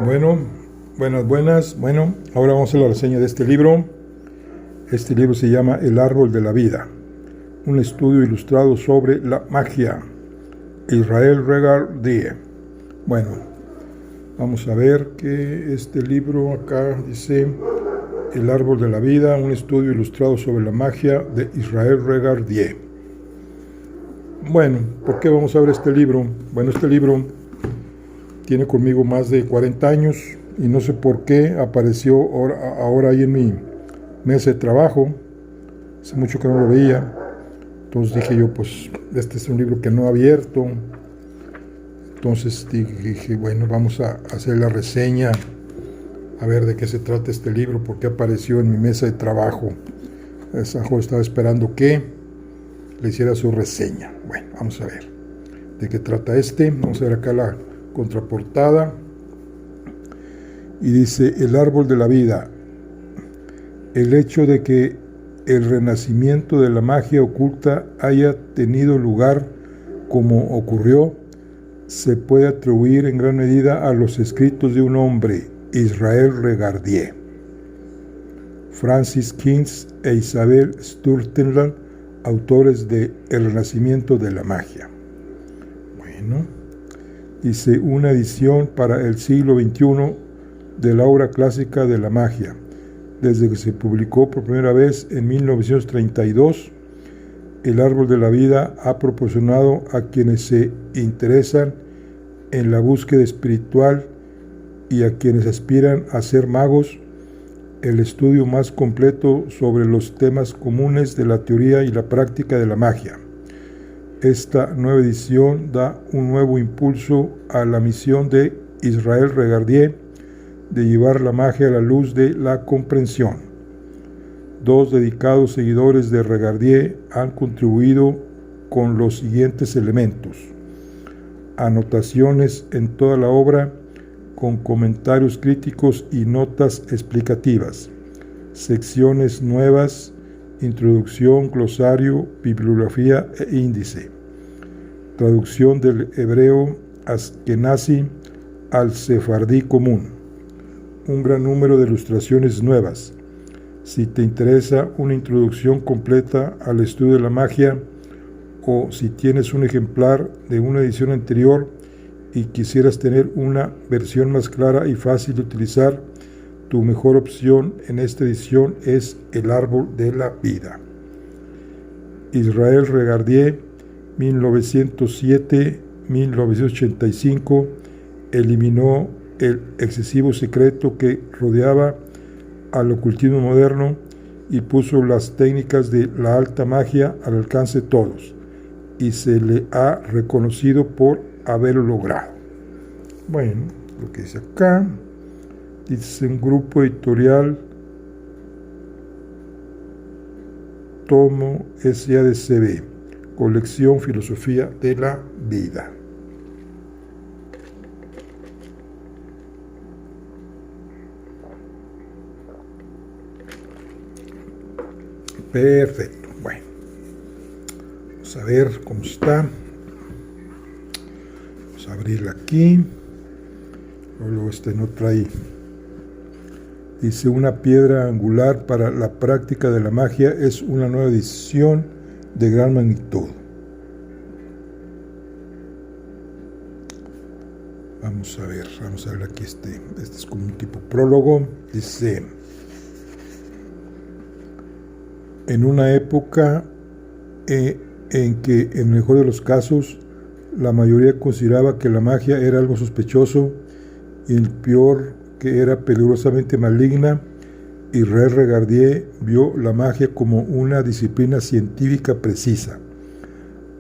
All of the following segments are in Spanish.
Bueno, buenas. Bueno, ahora vamos a hacer la reseña de este libro. Este libro se llama El árbol de la vida, un estudio ilustrado sobre la magia. Israel Regardie. Bueno, vamos a ver que este libro acá dice El árbol de la vida, un estudio ilustrado sobre la magia de Israel Regardie. Bueno, ¿por qué vamos a ver este libro? Bueno, este libro tiene conmigo más de 40 años y no sé por qué apareció ahora ahí en mi mesa de trabajo. Hace mucho que no lo veía. Entonces dije yo, pues este es un libro que no he abierto. Entonces dije, bueno, vamos a hacer la reseña, a ver de qué se trata este libro, por qué apareció en mi mesa de trabajo. Sanjo estaba esperando que le hiciera su reseña. Bueno, vamos a ver de qué trata este. Vamos a ver acá la contraportada. Y dice, el árbol de la vida. El hecho de que el renacimiento de la magia oculta haya tenido lugar como ocurrió, se puede atribuir en gran medida a los escritos de un hombre, Israel Regardie. Francis Kings e Isabel Sturtevant, autores de El renacimiento de la magia. Bueno, dice, una edición para el siglo XXI de la obra clásica de la magia. Desde que se publicó por primera vez en 1932, El árbol de la vida ha proporcionado a quienes se interesan en la búsqueda espiritual y a quienes aspiran a ser magos el estudio más completo sobre los temas comunes de la teoría y la práctica de la magia. Esta nueva edición da un nuevo impulso a la misión de Israel Regardie de llevar la magia a la luz de la comprensión. Dos dedicados seguidores de Regardie han contribuido con los siguientes elementos: anotaciones en toda la obra con comentarios críticos y notas explicativas, secciones nuevas, introducción, glosario, bibliografía e índice, traducción del hebreo askenazi al sefardí común, un gran número de ilustraciones nuevas. Si te interesa una introducción completa al estudio de la magia, o si tienes un ejemplar de una edición anterior y quisieras tener una versión más clara y fácil de utilizar, tu mejor opción en esta edición es El árbol de la vida. Israel Regardie, 1907-1985, eliminó el excesivo secreto que rodeaba al ocultismo moderno y puso las técnicas de la alta magia al alcance de todos, y se le ha reconocido por haberlo logrado. Bueno, lo que dice acá, dice un grupo editorial Tomo SADCB, colección Filosofía de la Vida. Perfecto, bueno, vamos a ver cómo está. Vamos a abrirla aquí. Luego no trae. Dice, una piedra angular para la práctica de la magia es una nueva edición de gran magnitud. Vamos a ver aquí este es como un tipo prólogo. Dice, en una época en que, en el mejor de los casos, la mayoría consideraba que la magia era algo sospechoso y el peor que era peligrosamente maligna, Israel Regardie vio la magia como una disciplina científica precisa,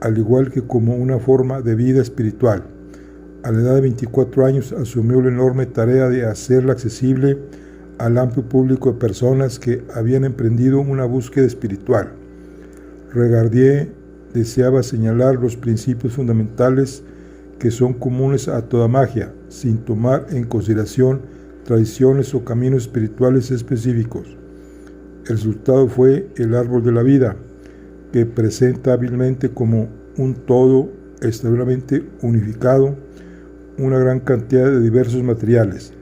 al igual que como una forma de vida espiritual. A la edad de 24 años asumió la enorme tarea de hacerla accesible al amplio público de personas que habían emprendido una búsqueda espiritual. Regardie deseaba señalar los principios fundamentales que son comunes a toda magia, sin tomar en consideración tradiciones o caminos espirituales específicos. El resultado fue El árbol de la vida, que presenta hábilmente como un todo extraordinariamente unificado una gran cantidad de diversos materiales,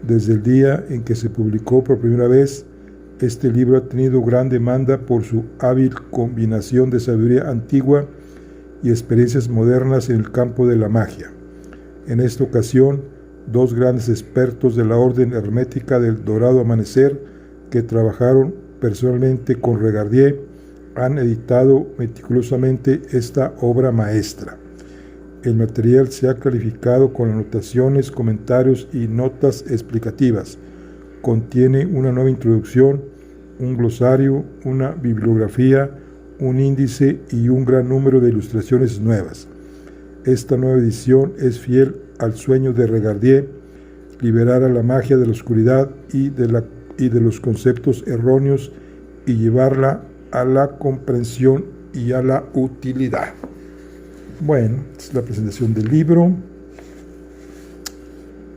Desde el día en que se publicó por primera vez, este libro ha tenido gran demanda por su hábil combinación de sabiduría antigua y experiencias modernas en el campo de la magia. En esta ocasión, dos grandes expertos de la Orden Hermética del Dorado Amanecer, que trabajaron personalmente con Regardie, han editado meticulosamente esta obra maestra. El material se ha clarificado con anotaciones, comentarios y notas explicativas. Contiene una nueva introducción, un glosario, una bibliografía, un índice y un gran número de ilustraciones nuevas. Esta nueva edición es fiel al sueño de Regardie, liberar a la magia de la oscuridad y de los conceptos erróneos y llevarla a la comprensión y a la utilidad. Bueno, esta es la presentación del libro.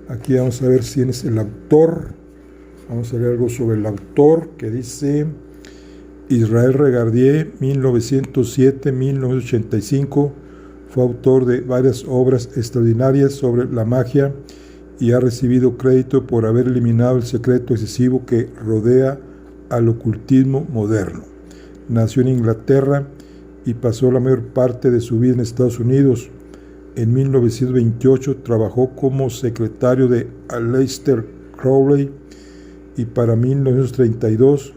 Aquí vamos a ver quién es el autor. Vamos a ver algo sobre el autor, que dice: Israel Regardie, 1907-1985, fue autor de varias obras extraordinarias sobre la magia y ha recibido crédito por haber eliminado el secreto excesivo que rodea al ocultismo moderno. Nació en Inglaterra y pasó la mayor parte de su vida en Estados Unidos. En 1928 trabajó como secretario de Aleister Crowley y para 1932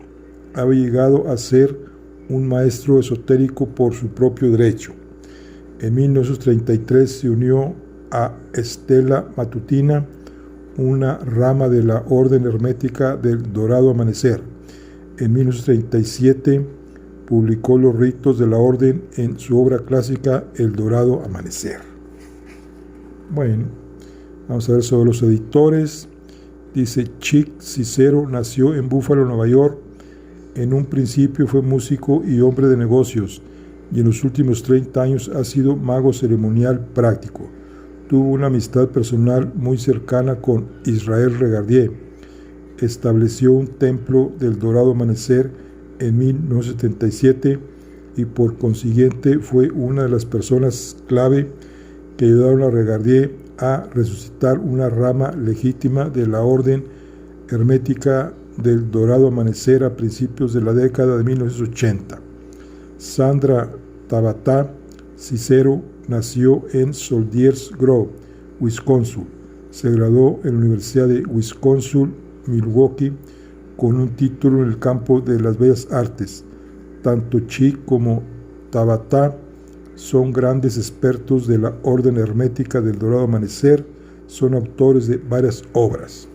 había llegado a ser un maestro esotérico por su propio derecho. En 1933 se unió a Stella Matutina, una rama de la Orden Hermética del Dorado Amanecer. En 1937 publicó los ritos de la Orden en su obra clásica El Dorado Amanecer. Bueno, vamos a ver sobre los editores. Dice: Chick Cicero nació en Buffalo, Nueva York. En un principio fue músico y hombre de negocios, y en los últimos 30 años ha sido mago ceremonial práctico. Tuvo una amistad personal muy cercana con Israel Regardie. Estableció un templo del Dorado Amanecer en 1977 y por consiguiente fue una de las personas clave que ayudaron a Regardie a resucitar una rama legítima de la Orden Hermética del Dorado Amanecer a principios de la década de 1980. Sandra Tabata Cicero nació en Soldiers Grove, Wisconsin. Se graduó en la Universidad de Wisconsin-Milwaukee con un título en el campo de las bellas artes. Tanto Chick como Tabata son grandes expertos de la Orden Hermética del Dorado Amanecer, son autores de varias obras.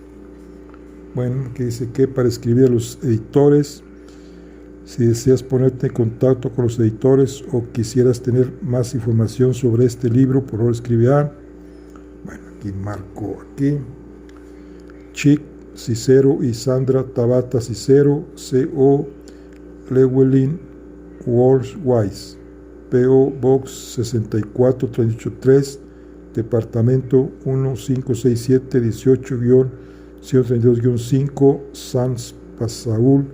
Bueno, aquí dice que para escribir a los editores, si deseas ponerte en contacto con los editores o quisieras tener más información sobre este libro, por favor escribe a, bueno, aquí marco aquí, Chick Cicero y Sandra Tabata Cicero, C.O. Llewellyn Walsh Wise, P.O. Box 64383, Departamento 1567-18-132-5, Sans Pasaul,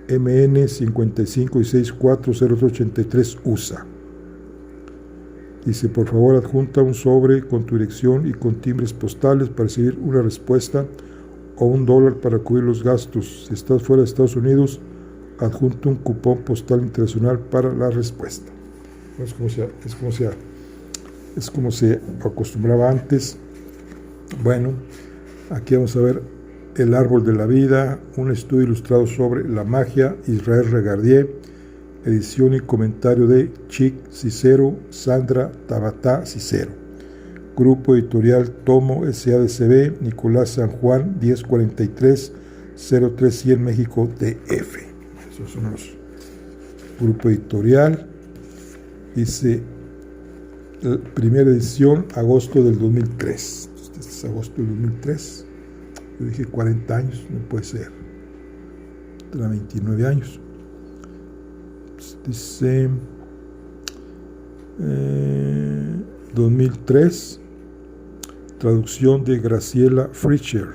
MN 55640383, USA. Dice: por favor adjunta un sobre con tu dirección y con timbres postales para recibir una respuesta o $1 para cubrir los gastos. Si estás fuera de Estados Unidos, adjunta un cupón postal internacional para la respuesta. Es como se acostumbraba antes. Bueno, aquí vamos a ver El Árbol de la Vida, un estudio ilustrado sobre la magia, Israel Regardie, edición y comentario de Chick Cicero, Sandra Tabata Cicero. Grupo Editorial Tomo SADCB, Nicolás San Juan, 1043, 03100, México, DF. Esos son los Grupo Editorial. Dice, primera edición, agosto del 2003. Este es agosto del 2003. Yo dije 40 años, no puede ser. Tendrá 29 años. Pues dice 2003, traducción de Graciela Frischer,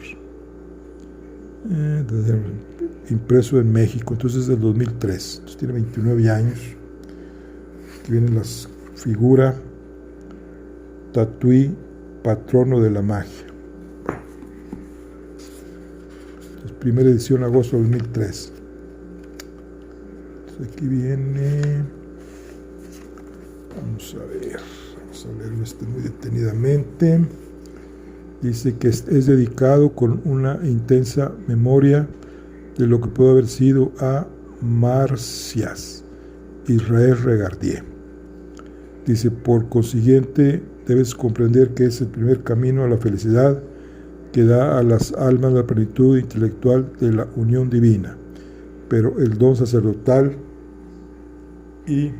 impreso en México, entonces es del 2003. Entonces tiene 29 años. Aquí vienen las figuras. Tatuí, patrono de la magia. primera edición, agosto de 2003. Entonces aquí viene, vamos a leerlo muy detenidamente. Dice que es dedicado con una intensa memoria de lo que pudo haber sido a Marcias, Israel Regardie. Dice, por consiguiente, debes comprender que es el primer camino a la felicidad que da a las almas la plenitud intelectual de la unión divina, pero el don sacerdotal y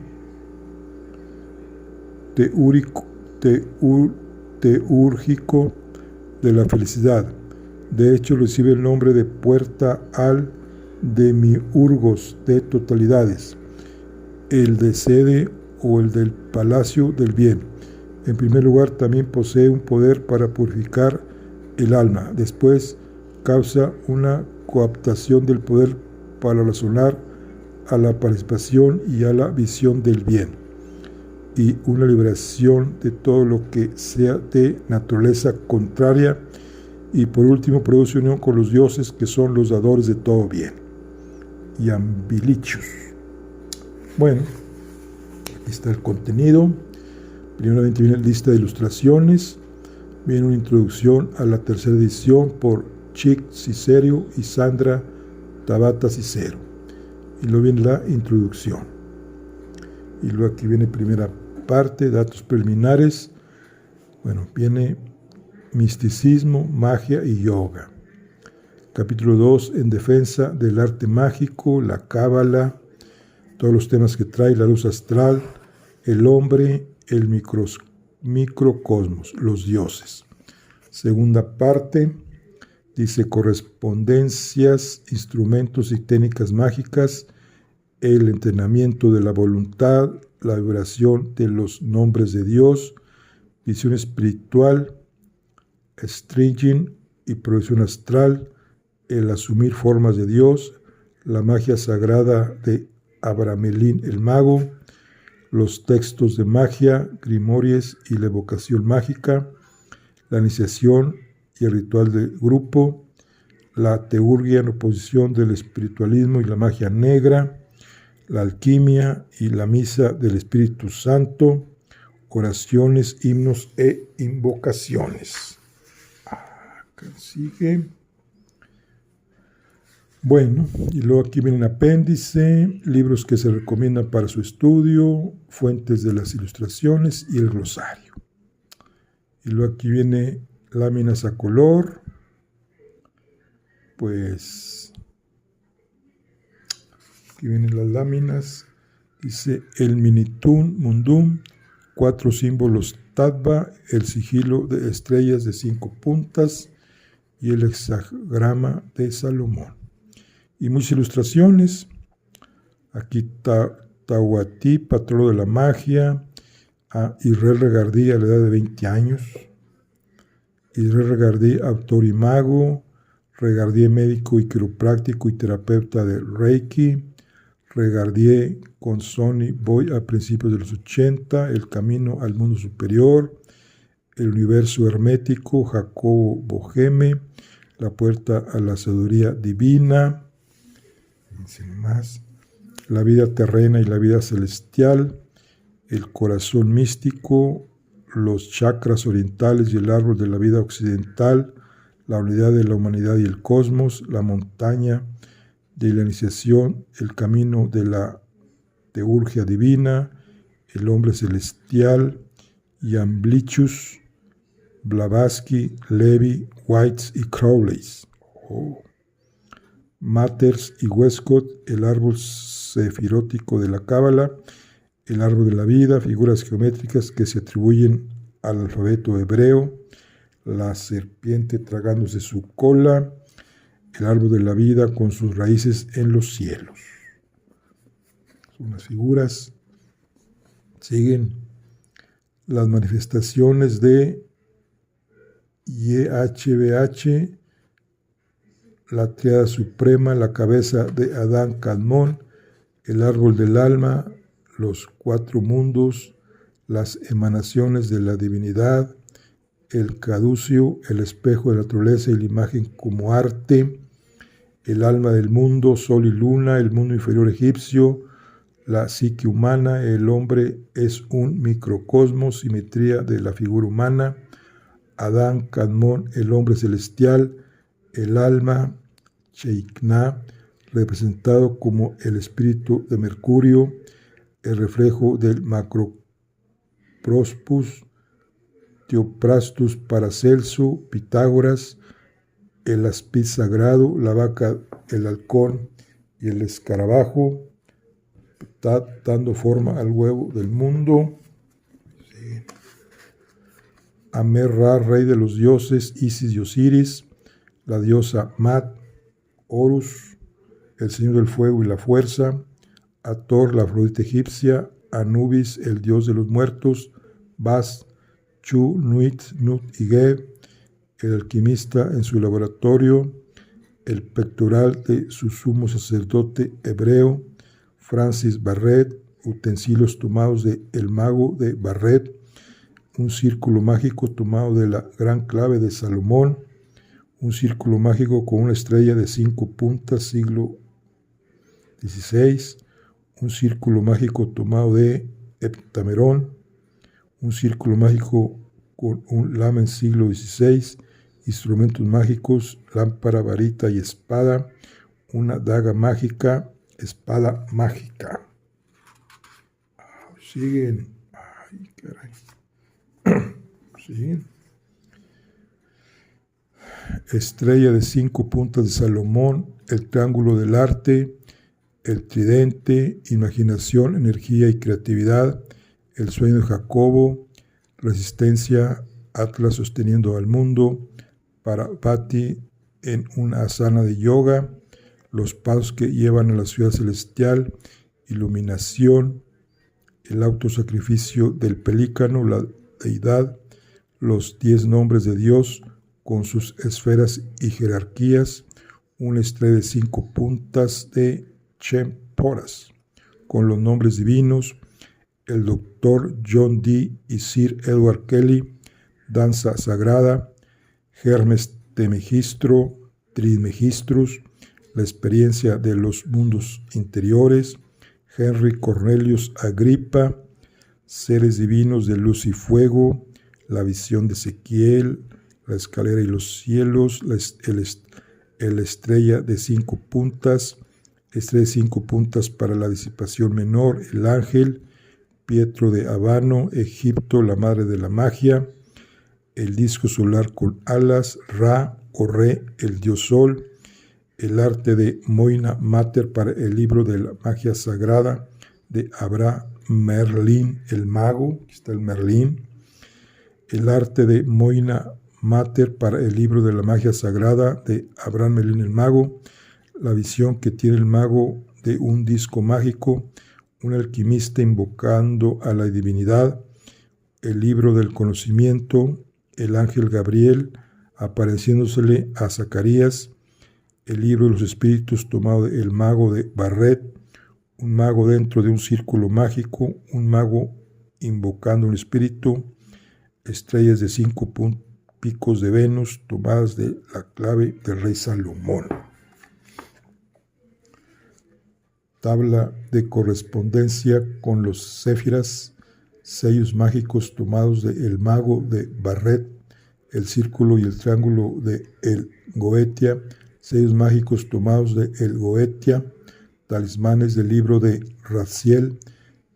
teúrgico de la felicidad. De hecho, recibe el nombre de puerta al demiurgos de totalidades, el de sede o el del palacio del bien. En primer lugar, también posee un poder para purificar el alma. Después, causa una coaptación del poder para razonar a la participación y a la visión del bien, y una liberación de todo lo que sea de naturaleza contraria, y por último produce unión con los dioses que son los dadores de todo bien. Iamblichus. Bueno, aquí está el contenido. Primeramente viene la lista de ilustraciones, viene una introducción a la tercera edición por Chick Cicero y Sandra Tabata Cicero, y luego viene la introducción, y luego aquí viene primera parte, datos preliminares. Bueno, viene misticismo, magia y yoga. Capítulo 2, en defensa del arte mágico, la cábala, todos los temas que trae, la luz astral, el hombre, el microcosmos, los dioses. Segunda parte, dice correspondencias, instrumentos y técnicas mágicas, el entrenamiento de la voluntad, la vibración de los nombres de Dios, visión espiritual, stringing y proyección astral, el asumir formas de Dios, la magia sagrada de Abramelín el mago, los textos de magia, grimories y la evocación mágica, la iniciación y el ritual del grupo, la teurgia en oposición del espiritualismo y la magia negra, la alquimia y la misa del Espíritu Santo, oraciones, himnos e invocaciones. Acá sigue. Bueno, y luego aquí viene un apéndice, libros que se recomiendan para su estudio, fuentes de las ilustraciones y el glosario. Y luego aquí viene láminas a color, pues aquí vienen las láminas, dice el Minitun Mundum, 4 símbolos Tattva, el sigilo de estrellas de 5 puntas y el hexagrama de Salomón. Y muchas ilustraciones. Aquí Tahuatí, patrono de la magia, a Israel Regardie a la edad de 20 años. Israel Regardie, autor y mago. Regardie, médico y quiropráctico y terapeuta de Reiki. Regardie con Sonny Boy a principios de los 80. El camino al mundo superior. El universo hermético, Jacobo Boheme. La puerta a la sabiduría divina. Más, la vida terrena y la vida celestial, el corazón místico, los chakras orientales y el árbol de la vida occidental, la unidad de la humanidad y el cosmos, la montaña de la iniciación, el camino de la teurgia divina, el hombre celestial, Iamblichus, Blavatsky, Levi, Whites y Crowley. Matters y Westcott, el árbol sefirótico de la cábala, el árbol de la vida, figuras geométricas que se atribuyen al alfabeto hebreo, la serpiente tragándose su cola, el árbol de la vida con sus raíces en los cielos. Son las figuras. Siguen las manifestaciones de YHWH, la triada suprema, la cabeza de Adán Kadmon, el árbol del alma, los 4 mundos, las emanaciones de la divinidad, el caducio, el espejo de la naturaleza y la imagen como arte, el alma del mundo, sol y luna, el mundo inferior egipcio, la psique humana, el hombre es un microcosmos, simetría de la figura humana, Adán, Cadmón, el hombre celestial, el alma, Sheikna, representado como el espíritu de Mercurio, el reflejo del Macroprospus, Theophrastus, Paracelso, Pitágoras, el aspid sagrado, la vaca, el halcón y el escarabajo, está dando forma al huevo del mundo. Sí. Amer-Ra, rey de los dioses, Isis y Osiris, la diosa Mat, Horus, el señor del fuego y la fuerza, Hathor, la Afrodita egipcia, Anubis, el dios de los muertos, Bas, Chu, Nuit, Nut y Ge, el alquimista en su laboratorio, el pectoral de su sumo sacerdote hebreo, Francis Barrett, utensilios tomados de El Mago de Barrett, un círculo mágico tomado de la gran clave de Salomón, un círculo mágico con una estrella de 5 puntas, siglo XVI, un círculo mágico tomado de Heptamerón, un círculo mágico con un lamen siglo XVI, instrumentos mágicos, lámpara, varita y espada, una daga mágica, espada mágica. Siguen. Ay, caray. Siguen. Estrella de 5 puntas de Salomón, el triángulo del arte, el tridente, imaginación, energía y creatividad, el sueño de Jacobo, resistencia, Atlas sosteniendo al mundo, Parvati en una asana de yoga, los pasos que llevan a la ciudad celestial, iluminación, el autosacrificio del pelícano, la deidad, los 10 nombres de Dios con sus esferas y jerarquías, una estrella de 5 puntas de Chemporas, con los nombres divinos, el Dr. John Dee y Sir Edward Kelly, danza sagrada, Hermes Trismegistro, Trismegistrus, la experiencia de los mundos interiores, Henry Cornelius Agrippa, seres divinos de luz y fuego, la visión de Ezequiel, la escalera y los cielos, el estrella de 5 puntas, estrella de 5 puntas para la disipación menor, el ángel, Pietro de Habano, Egipto, la madre de la magia, el disco solar con alas, Ra o Re, el dios sol, el arte de Moina Mater para el libro de la magia sagrada de Abraham Merlin, el mago, aquí está el Merlín, el arte de Moina Mater para el libro de la magia sagrada de Abraham Merlin, el mago, la visión que tiene el mago de un disco mágico, un alquimista invocando a la divinidad, el libro del conocimiento, el ángel Gabriel apareciéndosele a Zacarías, el libro de los espíritus tomado del mago de Barrett, un mago dentro de un círculo mágico, un mago invocando un espíritu, estrellas de 5 picos de Venus tomadas de la clave del rey Salomón. Tabla de correspondencia con los céfiras, sellos mágicos tomados de El Mago de Barrett, el círculo y el triángulo de El Goetia, sellos mágicos tomados de El Goetia, talismanes del libro de Raziel,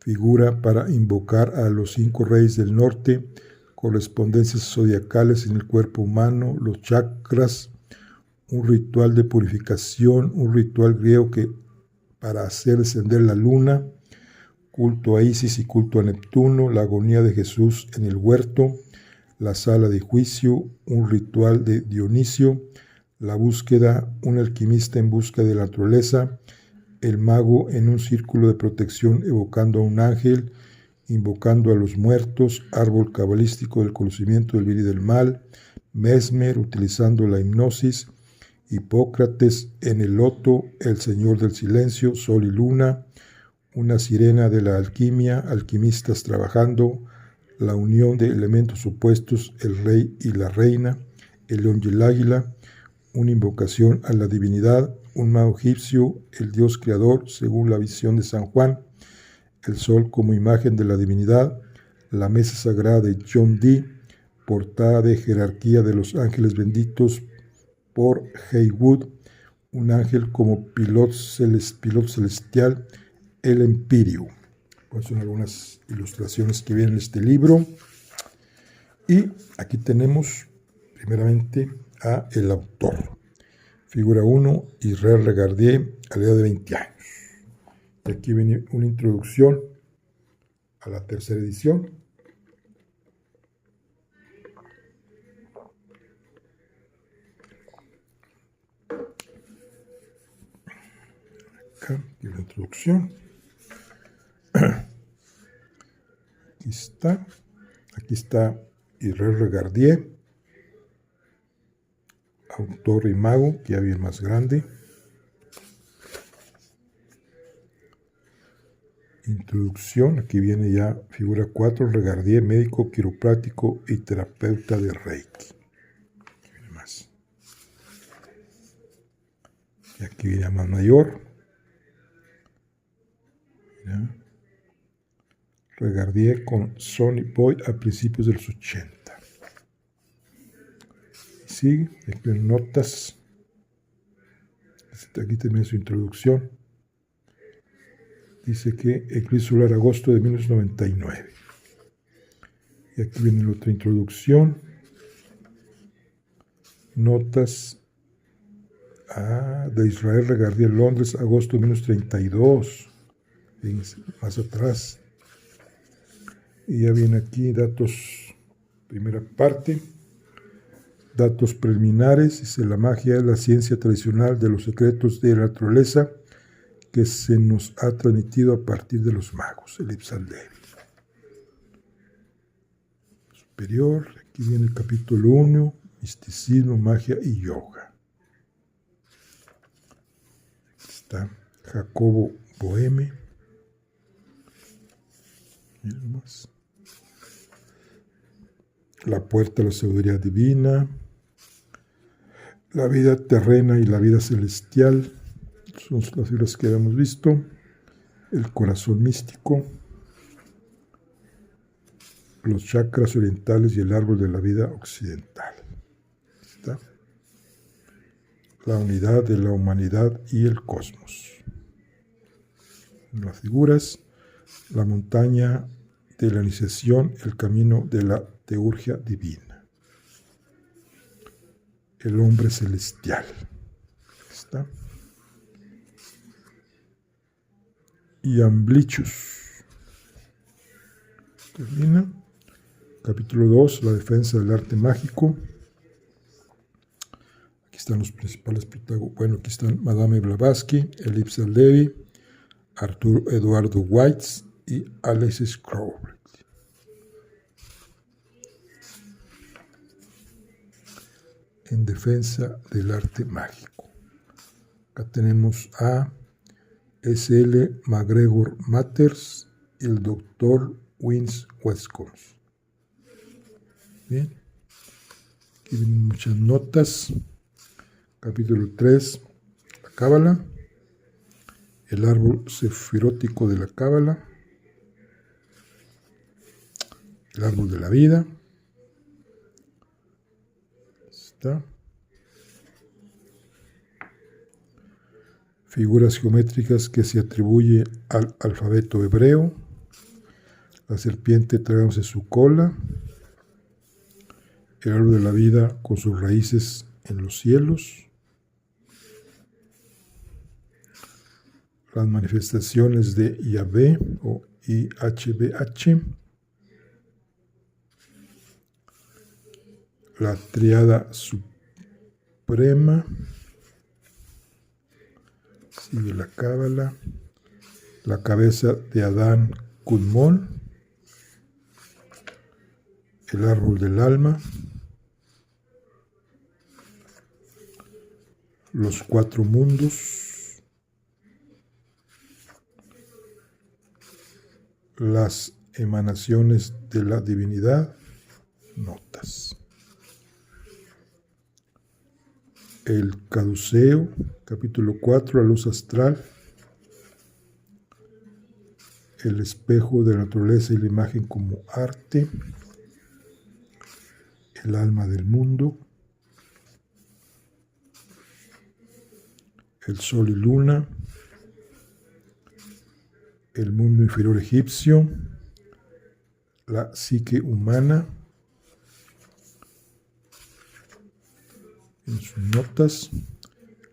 figura para invocar a los 5 reyes del norte, correspondencias zodiacales en el cuerpo humano, los chakras, un ritual de purificación, un ritual griego que para hacer descender la luna, culto a Isis y culto a Neptuno, la agonía de Jesús en el huerto, la sala de juicio, un ritual de Dionisio, la búsqueda, un alquimista en busca de la naturaleza, el mago en un círculo de protección evocando a un ángel, invocando a los muertos, árbol cabalístico del conocimiento del bien y del mal, Mesmer utilizando la hipnosis, Hipócrates en el loto, el señor del silencio, sol y luna, una sirena de la alquimia, alquimistas trabajando, la unión de elementos opuestos, el rey y la reina, el león y el águila, una invocación a la divinidad, un mago egipcio, el dios creador, según la visión de San Juan, el sol como imagen de la divinidad, la mesa sagrada de John Dee, portada de jerarquía de los ángeles benditos por Heywood, un ángel como piloto celestial, el Empirio. Pues son algunas ilustraciones que vienen en este libro. Y aquí tenemos primeramente a el autor. Figura 1, Israel Regardie, a la edad de 20 años. Y aquí viene una introducción a la tercera edición. Acá viene la introducción. Aquí está Israel Regardie, autor y mago, que ya viene más grande. Introducción, aquí viene ya figura 4, Regardie, médico, quiropráctico y terapeuta de Reiki. Aquí viene más. Y aquí viene más mayor. Mira. Regardie con Sonny Boy a principios de los 80. Y sigue, aquí vienen notas. Aquí termina su introducción. Dice que eclipse solar agosto de 1999. Y aquí viene la otra introducción. Notas de Israel Regardie, Londres, agosto de 1932. Fíjense, más atrás. Y ya viene aquí datos, primera parte, datos preliminares. Dice: la magia es la ciencia tradicional de los secretos de la naturaleza que se nos ha transmitido a partir de los magos. El Ipsal Devi. Superior, aquí viene el capítulo 1, misticismo, magia y yoga. Aquí está Jacobo Boehme. Miren más. La puerta a la sabiduría divina, la vida terrena y la vida celestial, son las figuras que habíamos visto, el corazón místico, los chakras orientales y el árbol de la vida occidental. ¿Está? La unidad de la humanidad y el cosmos. Las figuras, la montaña de la iniciación, el camino de la teurgia divina, el hombre celestial. ¿Está? Y Amblichus. Termina. Capítulo 2, la defensa del arte mágico. Aquí están los principales protagonistas. Bueno, aquí están Madame Blavatsky, el Ipsal Devi, Arturo Eduardo Weitz y Alexis Crowley. En defensa del arte mágico. Acá tenemos a S.L. McGregor Matters y el Dr. Vince Westcott. Bien. Aquí vienen muchas notas. Capítulo 3, la Cábala. El árbol sefirótico de la Cábala. El árbol de la vida. Está. Figuras geométricas que se atribuye al alfabeto hebreo. La serpiente tragándose su cola. El árbol de la vida con sus raíces en los cielos. Las manifestaciones de Yahvé o IHBH. La triada suprema. Sigue la Cábala. La cabeza de Adán Kudmol. El árbol del alma. Los cuatro mundos. Las emanaciones de la divinidad. Notas. el caduceo, capítulo 4, la luz astral, el espejo de la naturaleza y la imagen como arte, el alma del mundo, el sol y luna, el mundo inferior egipcio, la psique humana. En sus notas,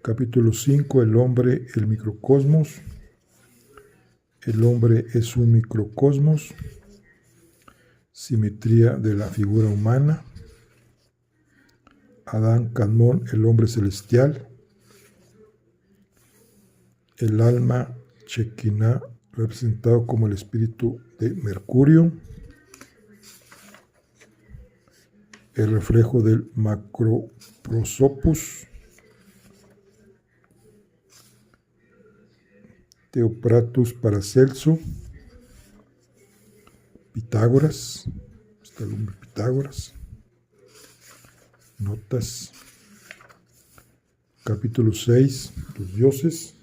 capítulo 5, el hombre, el microcosmos. El hombre es un microcosmos, simetría de la figura humana. Adán Kadmón, el hombre celestial. El alma Shekinah, representado como el espíritu de Mercurio. El reflejo del Macroprosopus. Theopratus Paracelso. Pitágoras. Está el hombre Pitágoras. Notas. Capítulo 6. Los dioses.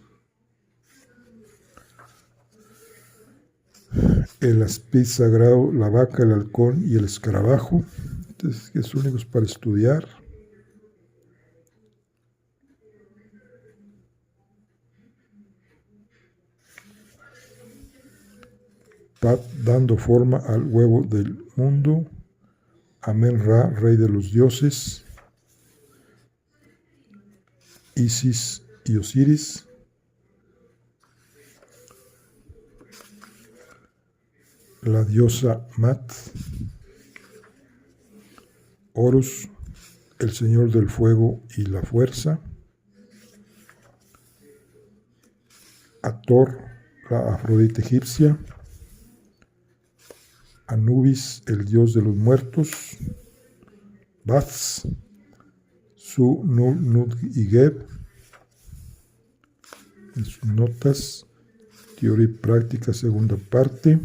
El aspid sagrado, la vaca, el halcón y el escarabajo. Entonces, que son únicos para estudiar. Pat dando forma al huevo del mundo. Amen-Ra, rey de los dioses. Isis y Osiris. La diosa Mat. Horus, el señor del fuego y la fuerza. Hathor, la Afrodita egipcia. Anubis, el dios de los muertos. Bats, Su, Nul, Nud y Geb. En sus notas, teoría y práctica, segunda parte.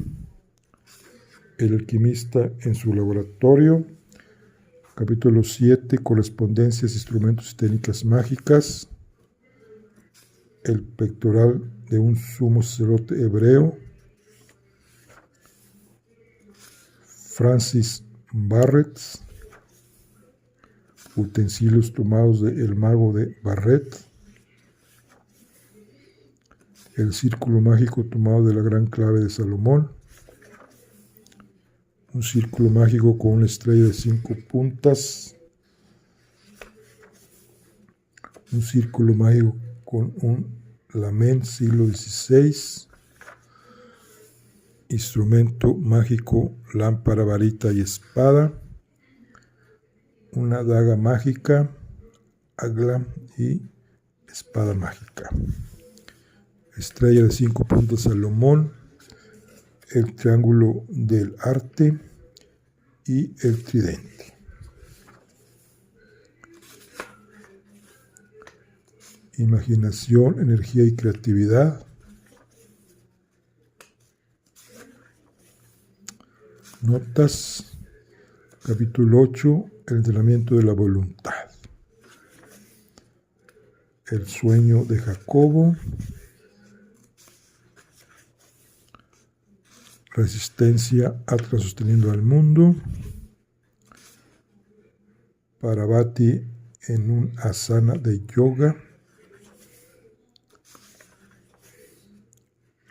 El alquimista en su laboratorio. Capítulo 7, correspondencias, instrumentos y técnicas mágicas. El pectoral de un sumo sacerdote hebreo. Francis Barrett. Utensilios tomados de El mago de Barrett. El círculo mágico tomado de la gran clave de Salomón. Un círculo mágico con una estrella de 5 puntas. Un círculo mágico con un lamén siglo XVI. Instrumento mágico, lámpara, varita y espada. Una daga mágica, agla y espada mágica. Estrella de 5 puntas Salomón. El triángulo del arte y el tridente. Imaginación, energía y creatividad. Notas, capítulo 8, el entrenamiento de la voluntad. El sueño de Jacobo. Resistencia, Atlas sosteniendo al mundo. Parvati en un asana de yoga.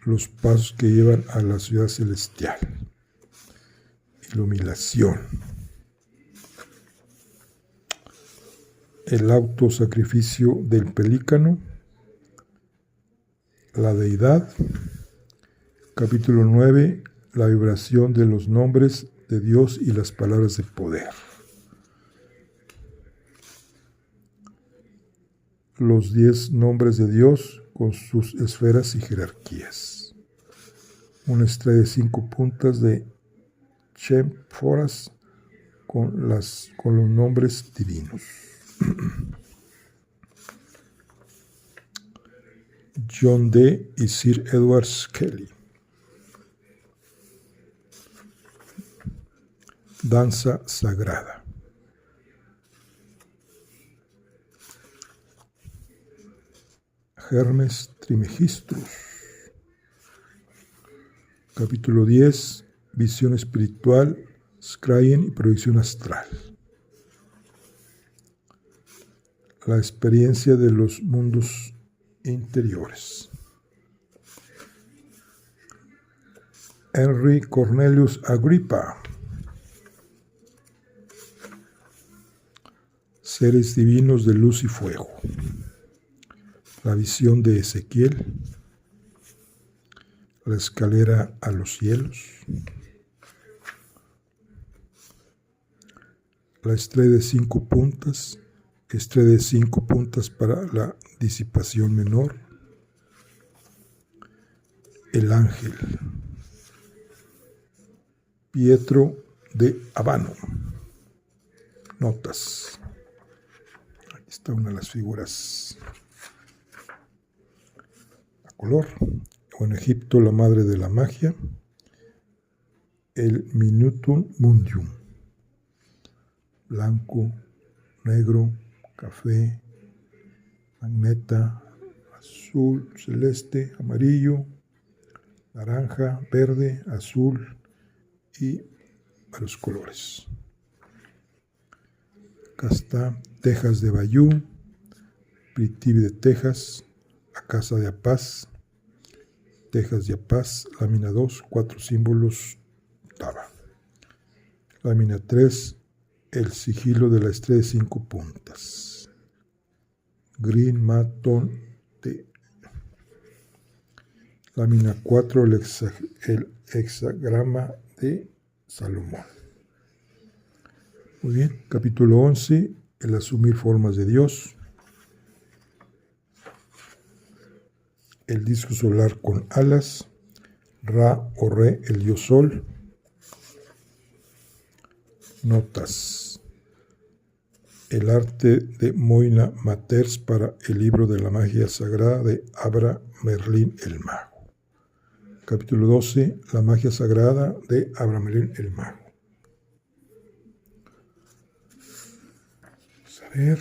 Los pasos que llevan a la ciudad celestial. Iluminación. El autosacrificio del pelícano. La deidad. Capítulo 9. La vibración de los nombres de Dios y las palabras de poder. Los 10 nombres de Dios con sus esferas y jerarquías. Una estrella de 5 puntas de Chemphoras con los nombres divinos. John Dee y Sir Edward Kelly. Danza sagrada. Hermes Trismegistus. Capítulo 10. Visión espiritual, Scrying y proyección astral. La experiencia de los mundos interiores. Henry Cornelius Agrippa. Seres divinos de luz y fuego. La visión de Ezequiel. La escalera a los cielos. La estrella de 5 puntas. Estrella de 5 puntas para la disipación menor. El ángel. Pietro de Abano. Notas. Aquí está una de las figuras a color. O en Egipto, la madre de la magia. El Minutum Mundium. Blanco, negro, café, magneta, azul, celeste, amarillo, naranja, verde, azul y varios colores. Acá está Tejas de Bayú, Prithvi de Texas, la Casa de Apaz, Tejas de Apaz, lámina 2, 4 símbolos Taba. Lámina 3, el sigilo de la estrella de 5 puntas. Green Maton T. Lámina 4, el hexagrama de Salomón. Muy bien, capítulo 11, el asumir formas de Dios. El disco solar con alas. Ra o Re, el dios sol. Notas. El arte de Moina Maters para el libro de la magia sagrada de Abra Merlín el Mago. Capítulo 12, la magia sagrada de Abra Merlín el Mago. Vamos a ver.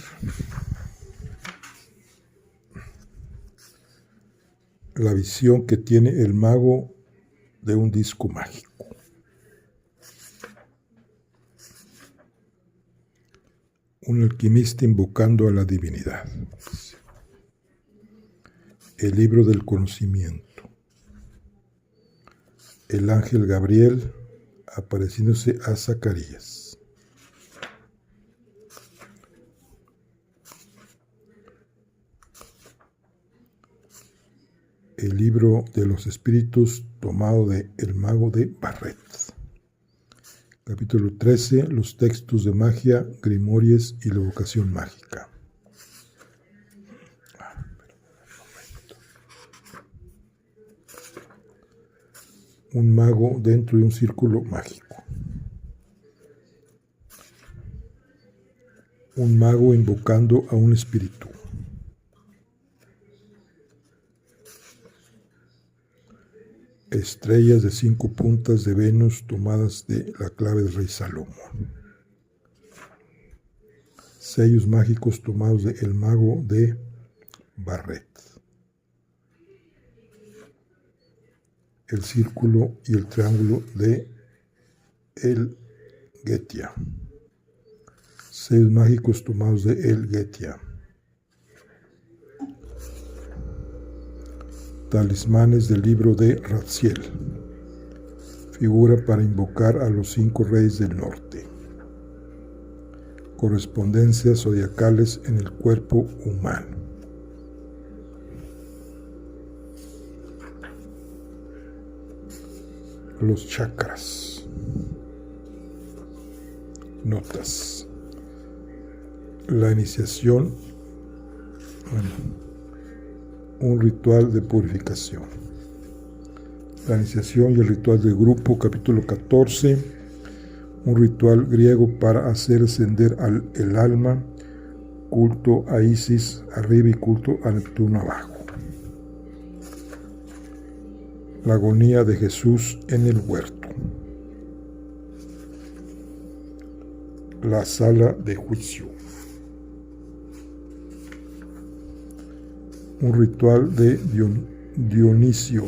La visión que tiene el mago de un disco mágico. Un alquimista invocando a la divinidad. El libro del conocimiento. El ángel Gabriel apareciéndose a Zacarías. El libro de los espíritus tomado de El mago de Barret. Capítulo 13, los textos de magia, grimories y la evocación mágica. Un mago dentro de un círculo mágico. Un mago invocando a un espíritu. Estrellas de 5 puntas de Venus tomadas de la clave del rey Salomón. Sellos mágicos tomados de El mago de Barret. El círculo y el triángulo de El Getia. Sellos mágicos tomados de El Getia. Talismanes del libro de Raziel. Figura para invocar a los 5 reyes del norte. Correspondencias zodiacales en el cuerpo humano. Los chakras. Notas. La iniciación. Un ritual de purificación. La iniciación y el ritual del grupo, capítulo 14. Un ritual griego para hacer ascender el alma, culto a Isis arriba y culto a Neptuno abajo. La agonía de Jesús en el huerto. La sala de juicio. un ritual de Dionisio.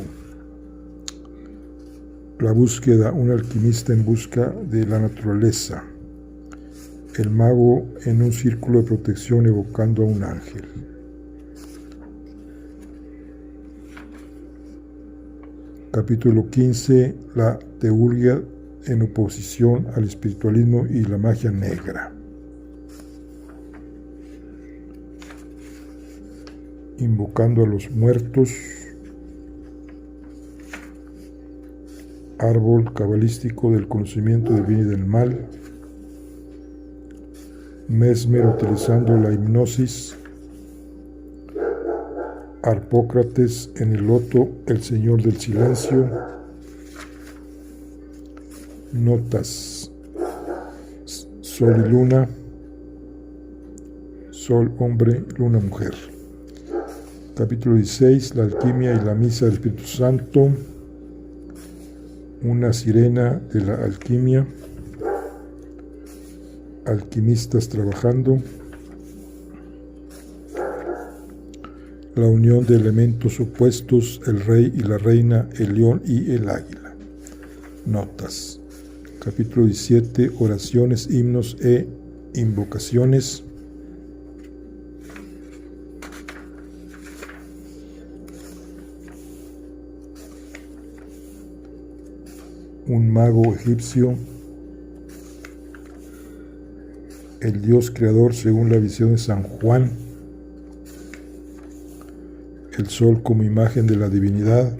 La búsqueda, un alquimista en busca de la naturaleza. El mago en un círculo de protección evocando a un ángel. Capítulo 15. La teurgia en oposición al espiritualismo y la magia negra. Invocando a los muertos. Árbol cabalístico del conocimiento del bien y del mal. Mesmer utilizando la hipnosis. Harpócrates en el loto, el señor del silencio. Notas. Sol y luna. Sol, hombre, luna, mujer. Capítulo 16. La alquimia y la misa del Espíritu Santo. Una sirena de la alquimia. Alquimistas trabajando. La unión de elementos opuestos, el rey y la reina, el león y el águila. Notas. Capítulo 17. Oraciones, himnos e invocaciones. Un mago egipcio. El Dios creador según la visión de San Juan. El sol como imagen de la divinidad.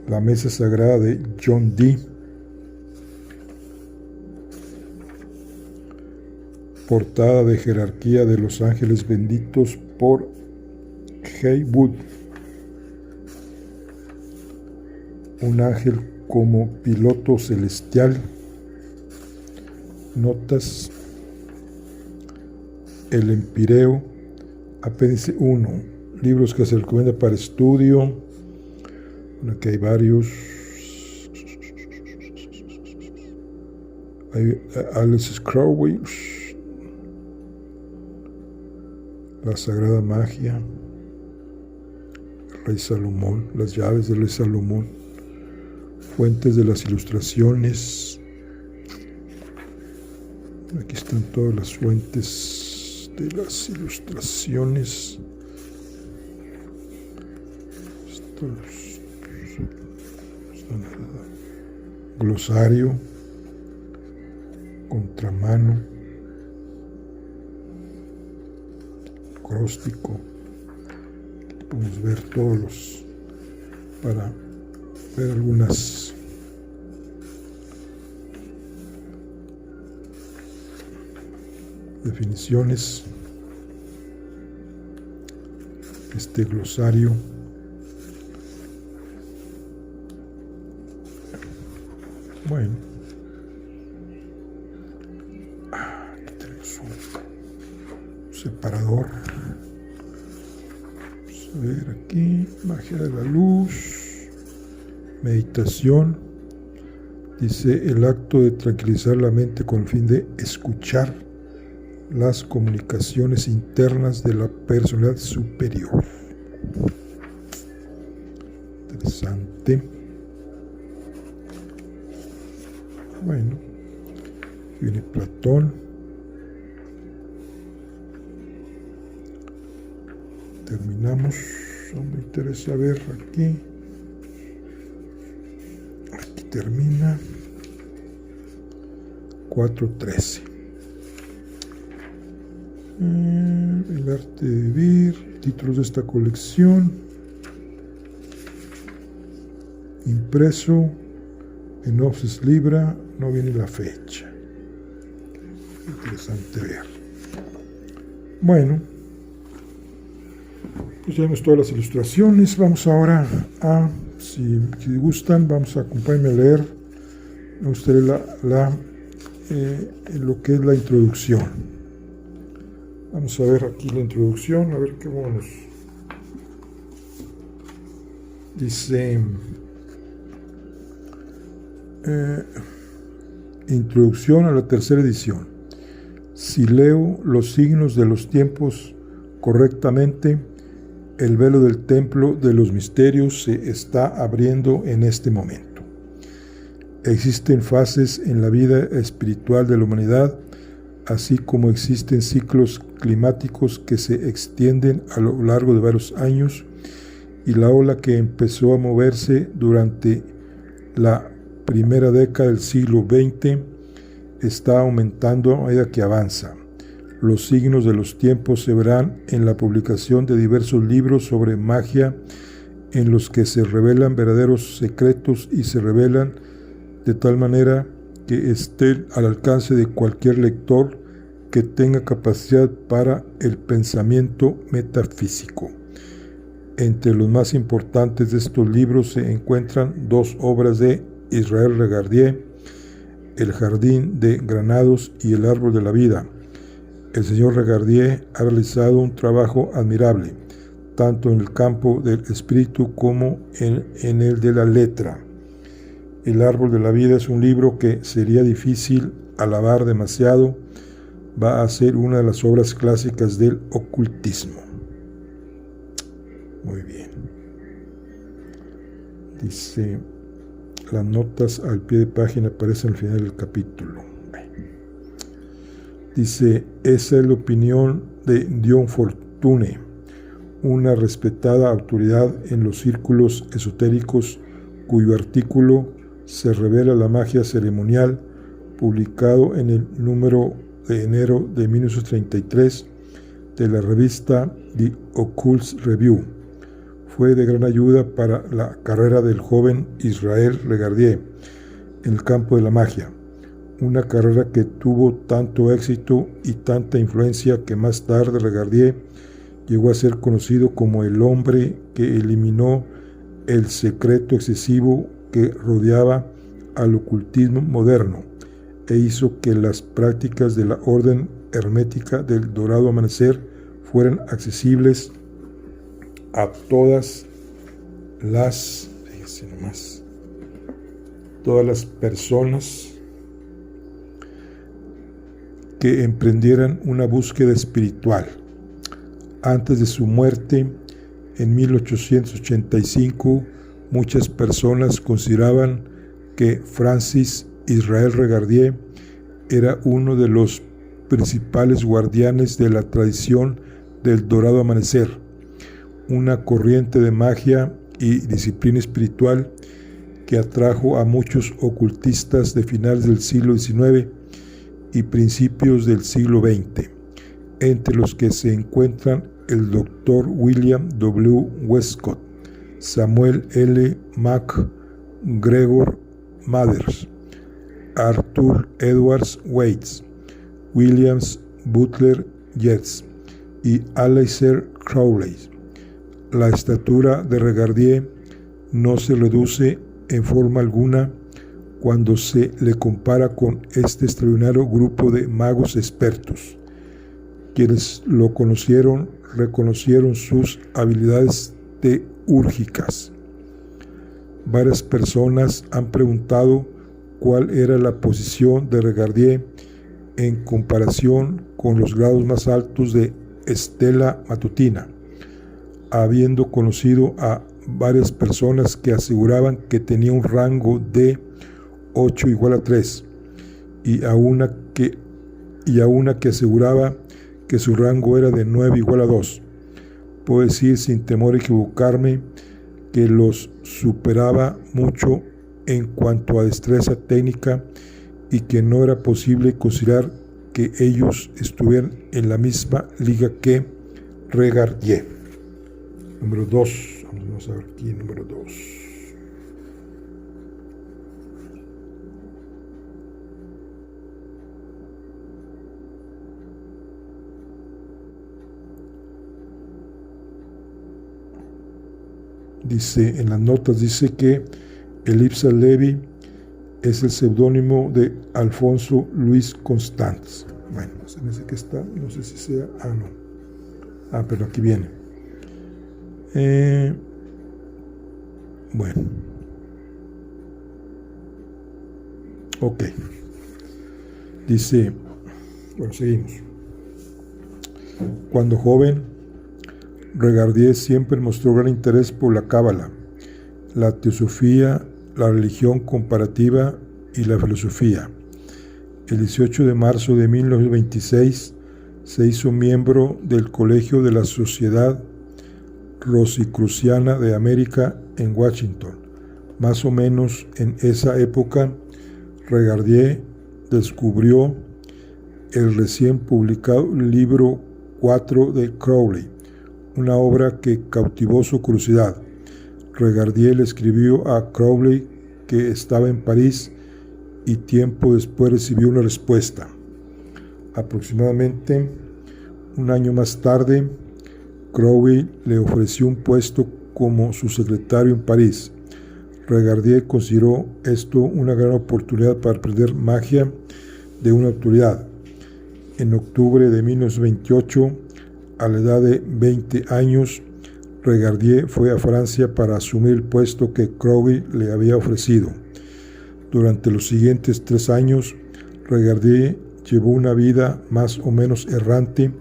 La mesa sagrada de John Dee. Portada de jerarquía de los ángeles benditos por Heywood. Un ángel como piloto celestial. Notas. El Empireo. Apéndice 1. Libros que se recomienda para estudio. Aquí hay varios. Hay Alice Crowley. La Sagrada Magia. El Rey Salomón. Las llaves del Rey Salomón. Fuentes de las ilustraciones. Aquí están todas las fuentes de las ilustraciones. Glosario. Contramano. Acróstico. Podemos ver todos los para ver algunas definiciones. Este glosario. Bueno, aquí tenemos un separador. Vamos a ver aquí, magia de la luz, meditación. Dice el acto de tranquilizar la mente con el fin de escuchar las comunicaciones internas de la personalidad superior. Interesante. Bueno, viene Platón. Terminamos. No me interesa ver aquí. Aquí termina. 4:13. El arte de vivir, títulos de esta colección, impreso en Opus Libra, no viene la fecha. Interesante ver. Bueno, pues ya vemos todas las ilustraciones. Vamos ahora a, si gustan, vamos a acompañarme a leer. Me gustaría lo que es la introducción. Vamos a ver aquí la introducción, a ver qué bonus. Dice, introducción a la tercera edición. Si leo los signos de los tiempos correctamente, el velo del templo de los misterios se está abriendo en este momento. Existen fases en la vida espiritual de la humanidad, así como existen ciclos climáticos que se extienden a lo largo de varios años, y la ola que empezó a moverse durante la primera década del siglo XX está aumentando a medida que avanza. Los signos de los tiempos se verán en la publicación de diversos libros sobre magia, en los que se revelan verdaderos secretos y se revelan de tal manera que estén al alcance de cualquier lector que tenga capacidad para el pensamiento metafísico. Entre los más importantes de estos libros se encuentran dos obras de Israel Regardie, El Jardín de Granados y El Árbol de la Vida. El señor Regardie ha realizado un trabajo admirable, tanto en el campo del espíritu como en el de la letra. El Árbol de la Vida es un libro que sería difícil alabar demasiado. Va a ser una de las obras clásicas del ocultismo. Muy bien. Dice, las notas al pie de página aparecen al final del capítulo. Dice, esa es la opinión de Dion Fortune, una respetada autoridad en los círculos esotéricos, cuyo artículo Se revela la magia ceremonial, publicado en el número de enero de 1933 de la revista The Occult Review. Fue de gran ayuda para la carrera del joven Israel Regardie en el campo de la magia, una carrera que tuvo tanto éxito y tanta influencia que más tarde Regardie llegó a ser conocido como el hombre que eliminó el secreto excesivo que rodeaba al ocultismo moderno e hizo que las prácticas de la orden hermética del dorado amanecer fueran accesibles a todas las personas que emprendieran una búsqueda espiritual. Antes de su muerte, en 1885, muchas personas consideraban que Francis Israel Regardie era uno de los principales guardianes de la tradición del dorado amanecer, una corriente de magia y disciplina espiritual que atrajo a muchos ocultistas de finales del siglo XIX y principios del siglo XX, entre los que se encuentran el Dr. William W. Westcott, Samuel L. MacGregor Mathers, Arthur Edwards Waits, Williams Butler Yeats y Aleister Crowley. La estatura de Regardie no se reduce en forma alguna cuando se le compara con este extraordinario grupo de magos expertos. Quienes lo conocieron reconocieron sus habilidades teúrgicas. Varias personas han preguntado cuál era la posición de Regardie en comparación con los grados más altos de Estela Matutina, habiendo conocido a varias personas que aseguraban que tenía un rango de 8 igual a 3 y a una que aseguraba que su rango era de 9 igual a 2. Puedo decir sin temor a equivocarme que los superaba mucho en cuanto a destreza técnica y que no era posible considerar que ellos estuvieran en la misma liga que Regardie. Número 2. Vamos a ver aquí, número 2. Dice, en las notas dice que Elipsa Levi es el seudónimo de Alfonso Luis Constans. Bueno, se me dice que está, no sé si sea, no. Pero aquí viene. Bueno. Ok. Dice, bueno, seguimos. Cuando joven, Regardie siempre mostró gran interés por la cábala, la teosofía, la religión comparativa y la filosofía. El 18 de marzo de 1926 se hizo miembro del Colegio de la Sociedad Rosicruciana de América en Washington. Más o menos en esa época, Regardie descubrió el recién publicado libro 4 de Crowley, una obra que cautivó su curiosidad. Regardie le escribió a Crowley que estaba en París y tiempo después recibió una respuesta. Aproximadamente un año más tarde, Crowley le ofreció un puesto como su secretario en París. Regardie consideró esto una gran oportunidad para aprender magia de una autoridad. En octubre de 1928, a la edad de 20 años, Regardie fue a Francia para asumir el puesto que Crowley le había ofrecido. Durante los siguientes 3 años, Regardie llevó una vida más o menos errante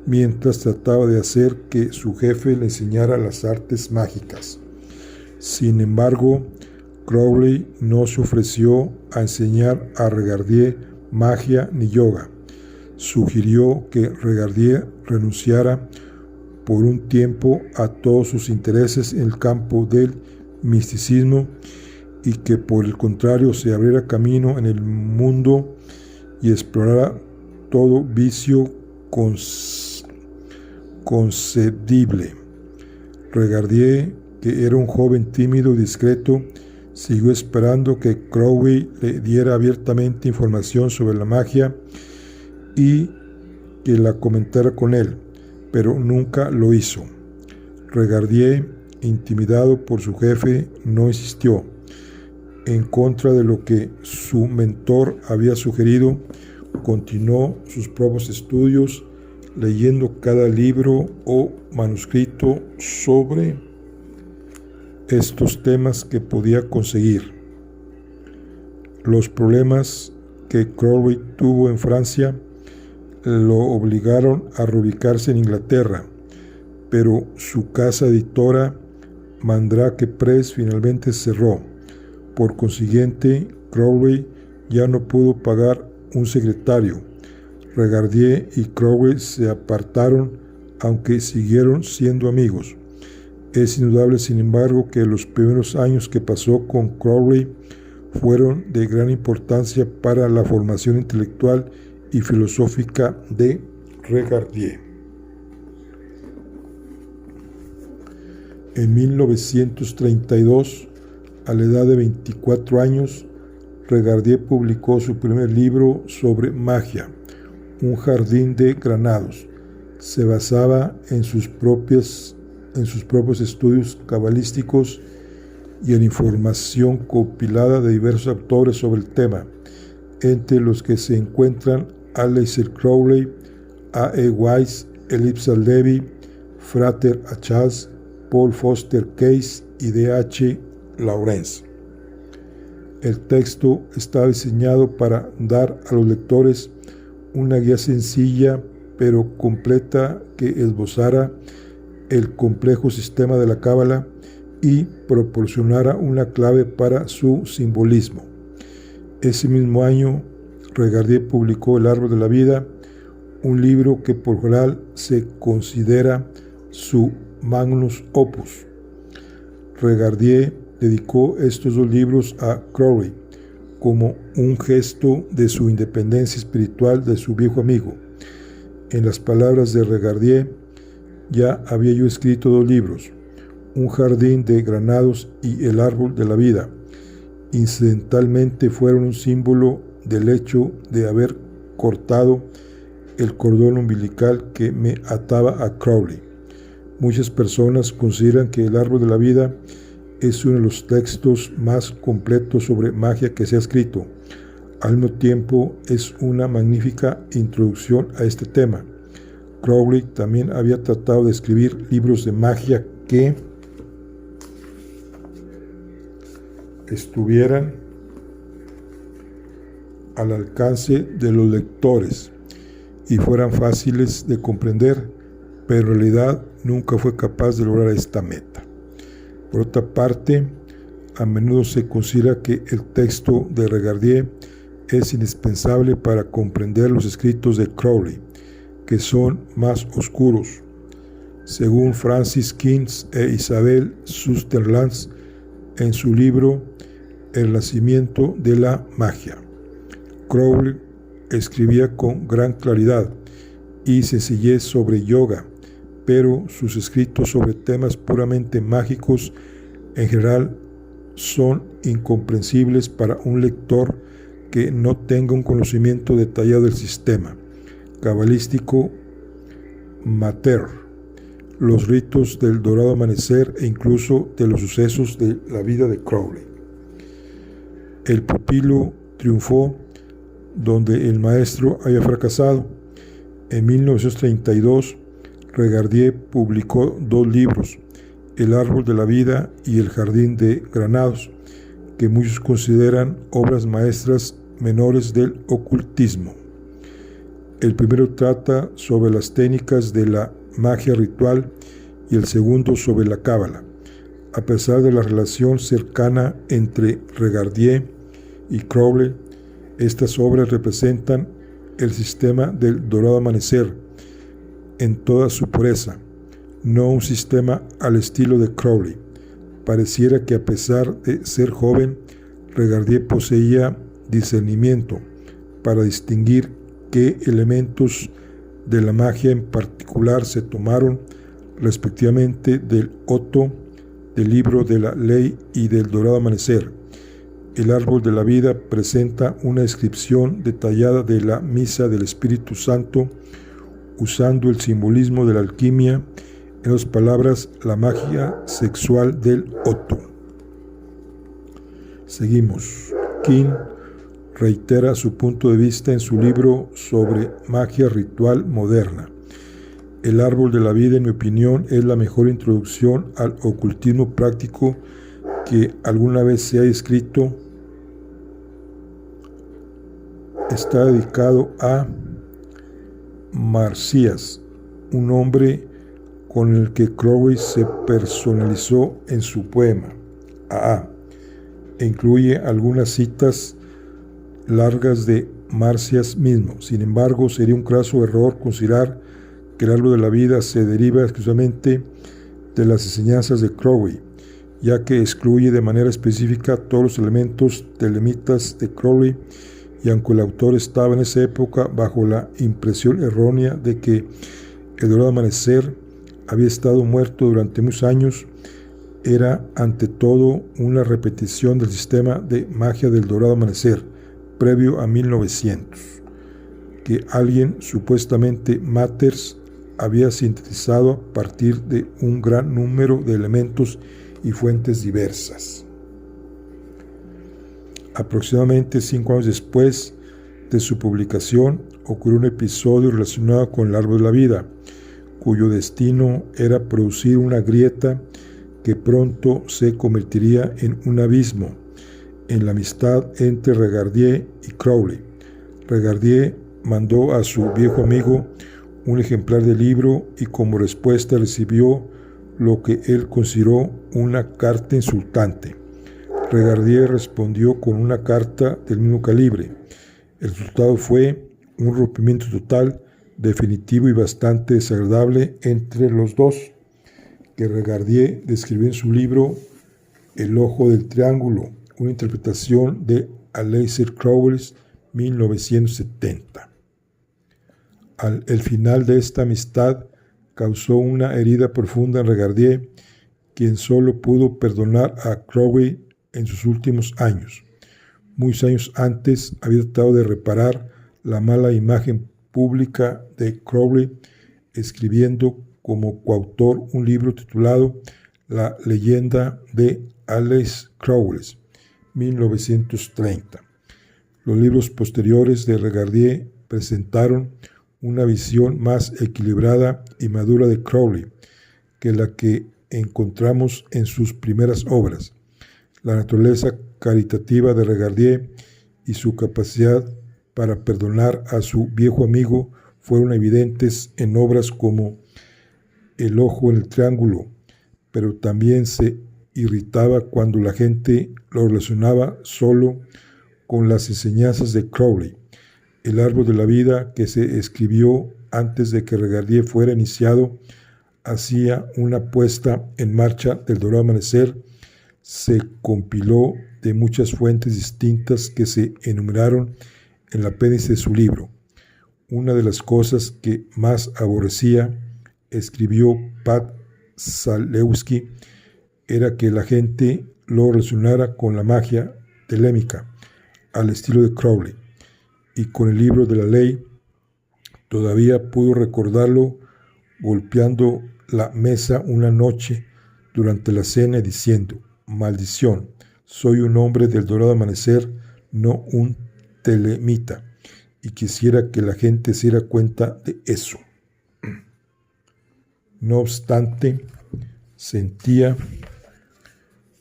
mientras trataba de hacer que su jefe le enseñara las artes mágicas. Sin embargo, Crowley no se ofreció a enseñar a Regardie magia ni yoga. Sugirió que Regardie renunciara por un tiempo a todos sus intereses en el campo del misticismo y que por el contrario se abriera camino en el mundo y explorara todo vicio concedible. Regardie, que era un joven tímido y discreto, siguió esperando que Crowley le diera abiertamente información sobre la magia y que la comentara con él, pero nunca lo hizo. Regardie, intimidado por su jefe, no insistió. En contra de lo que su mentor había sugerido, continuó sus propios estudios, leyendo cada libro o manuscrito sobre estos temas que podía conseguir. Los problemas que Crowley tuvo en Francia lo obligaron a reubicarse en Inglaterra, pero su casa editora, Mandrake Press, finalmente cerró. Por consiguiente, Crowley ya no pudo pagar un secretario. Regardie y Crowley se apartaron, aunque siguieron siendo amigos. Es indudable, sin embargo, que los primeros años que pasó con Crowley fueron de gran importancia para la formación intelectual y filosófica de Regardie. En 1932, a la edad de 24 años, Regardie publicó su primer libro sobre magia, Un jardín de granados. Se basaba en sus propios estudios cabalísticos y en información compilada de diversos autores sobre el tema, entre los que se encuentran Aleister Crowley, A. E. Weiss, Elipsalde Levi, Frater Achaz, Paul Foster Case y D. H. Lawrence. El texto está diseñado para dar a los lectores una guía sencilla pero completa que esbozara el complejo sistema de la cábala y proporcionara una clave para su simbolismo. Ese mismo año, Regardie publicó El árbol de la vida, un libro que por general se considera su magnus opus. Regardie dedicó estos 2 libros a Crowley como un gesto de su independencia espiritual de su viejo amigo. En las palabras de Regardie, ya había yo escrito 2 libros, Un jardín de granados y El árbol de la vida. Incidentalmente fueron un símbolo del hecho de haber cortado el cordón umbilical que me ataba a Crowley. Muchas personas consideran que El árbol de la vida es uno de los textos más completos sobre magia que se ha escrito. Al mismo tiempo, es una magnífica introducción a este tema. Crowley también había tratado de escribir libros de magia que estuvieran al alcance de los lectores y fueran fáciles de comprender, pero en realidad nunca fue capaz de lograr esta meta. Por otra parte, a menudo se considera que el texto de Regardie es indispensable para comprender los escritos de Crowley, que son más oscuros. Según Francis Kings e Isabel Sutherland en su libro El nacimiento de la magia, Crowley escribía con gran claridad y sencillez sobre yoga, pero sus escritos sobre temas puramente mágicos en general son incomprensibles para un lector que no tenga un conocimiento detallado del sistema cabalístico Mater, los ritos del dorado amanecer e incluso de los sucesos de la vida de Crowley. El pupilo triunfó donde el maestro había fracasado. En 1932, Regardie publicó 2 libros, El árbol de la vida y El jardín de granados, que muchos consideran obras maestras menores del ocultismo. El primero trata sobre las técnicas de la magia ritual y el segundo sobre la cábala. A pesar de la relación cercana entre Regardie y Crowley, estas obras representan el sistema del dorado amanecer en toda su pureza, no un sistema al estilo de Crowley. Pareciera que a pesar de ser joven, Regardie poseía discernimiento para distinguir qué elementos de la magia en particular se tomaron respectivamente del Otto, del libro de la ley y del dorado amanecer. El árbol de la vida presenta una descripción detallada de la misa del Espíritu Santo usando el simbolismo de la alquimia, en otras palabras, la magia sexual del Otto. Seguimos. King reitera su punto de vista en su libro sobre magia ritual moderna. El árbol de la vida, en mi opinión, es la mejor introducción al ocultismo práctico que alguna vez se ha escrito. Está dedicado a Marcias, un hombre con el que Crowley se personalizó en su poema, e incluye algunas citas largas de Marcias mismo. Sin embargo, sería un craso error considerar que el árbol de la vida se deriva exclusivamente de las enseñanzas de Crowley, ya que excluye de manera específica todos los elementos telemitas de Crowley, y aunque el autor estaba en esa época bajo la impresión errónea de que el dorado amanecer había estado muerto durante muchos años, era ante todo una repetición del sistema de magia del dorado amanecer previo a 1900, que alguien, supuestamente Mathers, había sintetizado a partir de un gran número de elementos y fuentes diversas. Aproximadamente 5 años después de su publicación, ocurrió un episodio relacionado con el árbol de la vida, cuyo destino era producir una grieta que pronto se convertiría en un abismo en la amistad entre Regardie y Crowley. Regardie mandó a su viejo amigo un ejemplar del libro y como respuesta recibió lo que él consideró una carta insultante. Regardie respondió con una carta del mismo calibre. El resultado fue un rompimiento total, definitivo y bastante desagradable entre los dos, que Regardie describió en su libro El ojo del triángulo, una interpretación de Aleister Crowley, 1970. El final de esta amistad causó una herida profunda en Regardie, quien solo pudo perdonar a Crowley en sus últimos años. Muchos años antes había tratado de reparar la mala imagen pública de Crowley, escribiendo como coautor un libro titulado La leyenda de Aleister Crowley, 1930. Los libros posteriores de Regardie presentaron una visión más equilibrada y madura de Crowley que la que encontramos en sus primeras obras. La naturaleza caritativa de Regardie y su capacidad para perdonar a su viejo amigo fueron evidentes en obras como el ojo en el triángulo, pero también se irritaba cuando la gente lo relacionaba solo con las enseñanzas de Crowley. El árbol de la vida, que se escribió antes de que Regardie fuera iniciado, hacía una puesta en marcha del dorado amanecer. Se compiló de muchas fuentes distintas que se enumeraron en el apéndice de su libro. Una de las cosas que más aborrecía, escribió Pat Zalewski, era que la gente lo relacionara con la magia telémica, al estilo de Crowley, y con el libro de la ley. Todavía pudo recordarlo golpeando la mesa una noche durante la cena y diciendo: «Maldición, soy un hombre del dorado amanecer, no un telemita, y quisiera que la gente se diera cuenta de eso». No obstante, sentía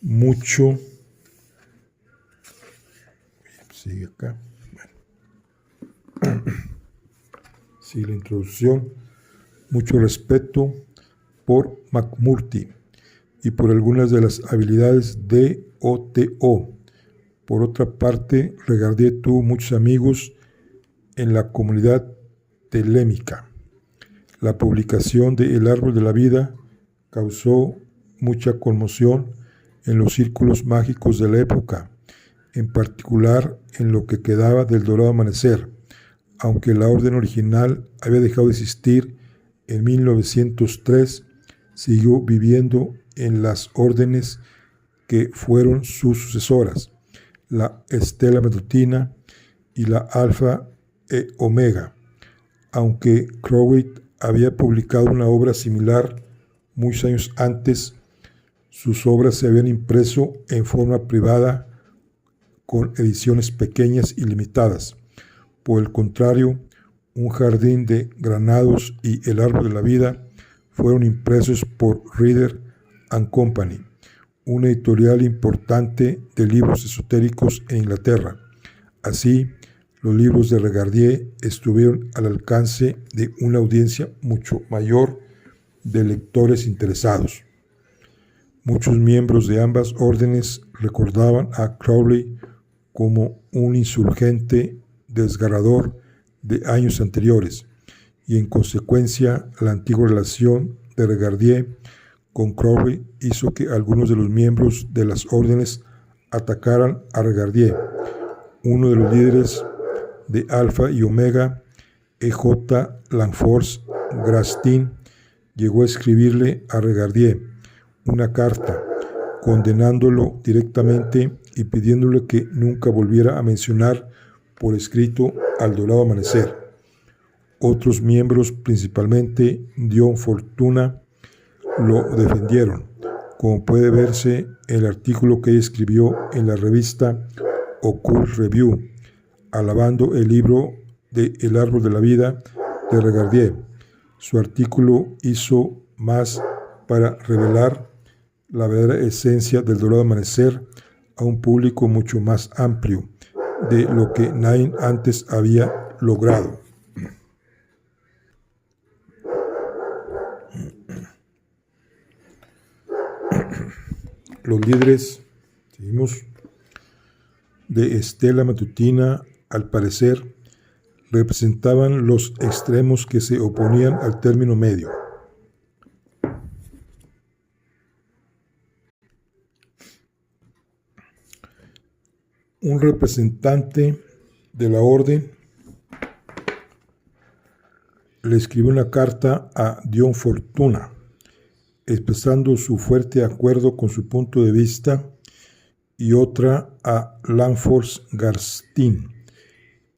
mucho, sigue acá, bueno, sigue la introducción, mucho respeto por McMurtry y por algunas de las habilidades de OTO. Por otra parte, Regardie tuvo muchos amigos en la comunidad telémica. La publicación de El árbol de la vida causó mucha conmoción en los círculos mágicos de la época, en particular en lo que quedaba del dorado amanecer. Aunque la orden original había dejado de existir en 1903, siguió viviendo en las órdenes que fueron sus sucesoras, la Estela Matutina y la Alfa e Omega. Aunque Crowley había publicado una obra similar muchos años antes, sus obras se habían impreso en forma privada con ediciones pequeñas y limitadas. Por el contrario, Un jardín de granados y El árbol de la vida fueron impresos por Reader and Company, una editorial importante de libros esotéricos en Inglaterra. Así, los libros de Regardie estuvieron al alcance de una audiencia mucho mayor de lectores interesados. Muchos miembros de ambas órdenes recordaban a Crowley como un insurgente desgarrador de años anteriores, y en consecuencia la antigua relación de Regardie con Crowley hizo que algunos de los miembros de las órdenes atacaran a Regardie. Uno de los líderes de Alfa y Omega, E.J. Langforce Grastin, llegó a escribirle a Regardie una carta condenándolo directamente y pidiéndole que nunca volviera a mencionar por escrito al dorado amanecer. Otros miembros, principalmente Dion Fortuna, lo defendieron, como puede verse en el artículo que ella escribió en la revista Occult Review, alabando el libro de El árbol de la vida de Regardie. Su artículo hizo más para revelar la verdadera esencia del dorado amanecer a un público mucho más amplio de lo que Nain antes había logrado. Los líderes, seguimos, de Estela Matutina, al parecer, representaban los extremos que se oponían al término medio. Un representante de la orden le escribió una carta a Dion Fortuna, expresando su fuerte acuerdo con su punto de vista, y otra a Langforce Grastin,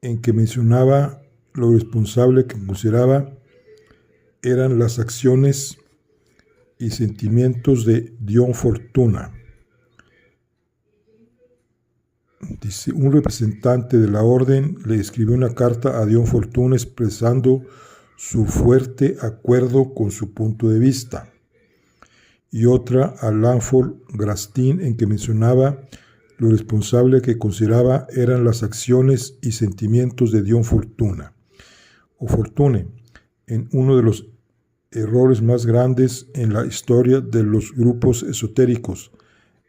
en que mencionaba lo responsable que consideraba eran las acciones y sentimientos de Dion Fortuna. Dice, un representante de la orden le escribió una carta a Dion Fortuna expresando su fuerte acuerdo con su punto de vista, y otra a Langforce Grastin, en que mencionaba lo responsable que consideraba eran las acciones y sentimientos de Dion Fortuna o Fortune. En uno de los errores más grandes en la historia de los grupos esotéricos.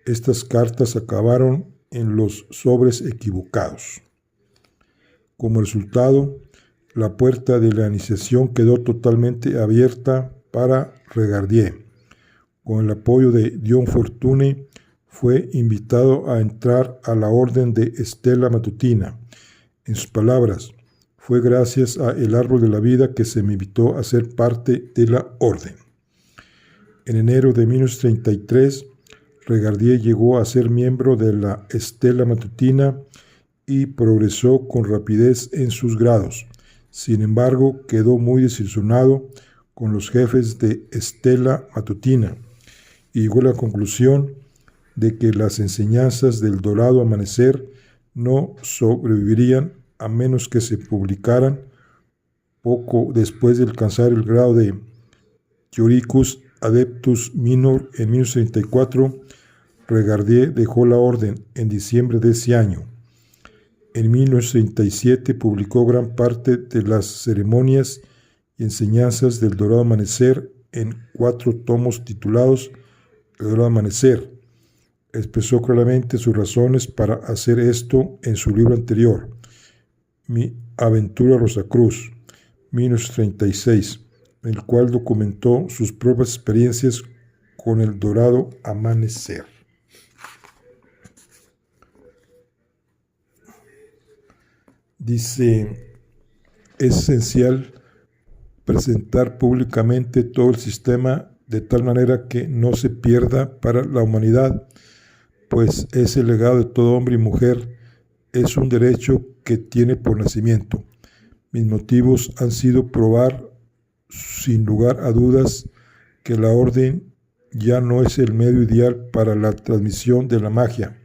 Estas cartas acabaron en los sobres equivocados. Como resultado, la puerta de la iniciación quedó totalmente abierta para Regardie. Con el apoyo de Dion Fortune, fue invitado a entrar a la orden de Estela Matutina. En sus palabras, fue gracias a El Árbol de la Vida que se me invitó a ser parte de la orden. En enero de 1933, Regardie llegó a ser miembro de la Estela Matutina y progresó con rapidez en sus grados. Sin embargo, quedó muy desilusionado con los jefes de Estela Matutina y llegó a la conclusión de que las enseñanzas del Dorado Amanecer no sobrevivirían a menos que se publicaran. Poco después de alcanzar el grado de Theoricus Adeptus Minor en 1934, Regardie dejó la orden en diciembre de ese año. En 1937 publicó gran parte de las ceremonias y enseñanzas del Dorado Amanecer en 4 tomos titulados El Dorado Amanecer. Expresó claramente sus razones para hacer esto en su libro anterior, Mi Aventura Rosacruz, 1936, en el cual documentó sus propias experiencias con el Dorado Amanecer. Dice, es esencial presentar públicamente todo el sistema de tal manera que no se pierda para la humanidad, pues es el legado de todo hombre y mujer, es un derecho que tiene por nacimiento. Mis motivos han sido probar, sin lugar a dudas, que la orden ya no es el medio ideal para la transmisión de la magia,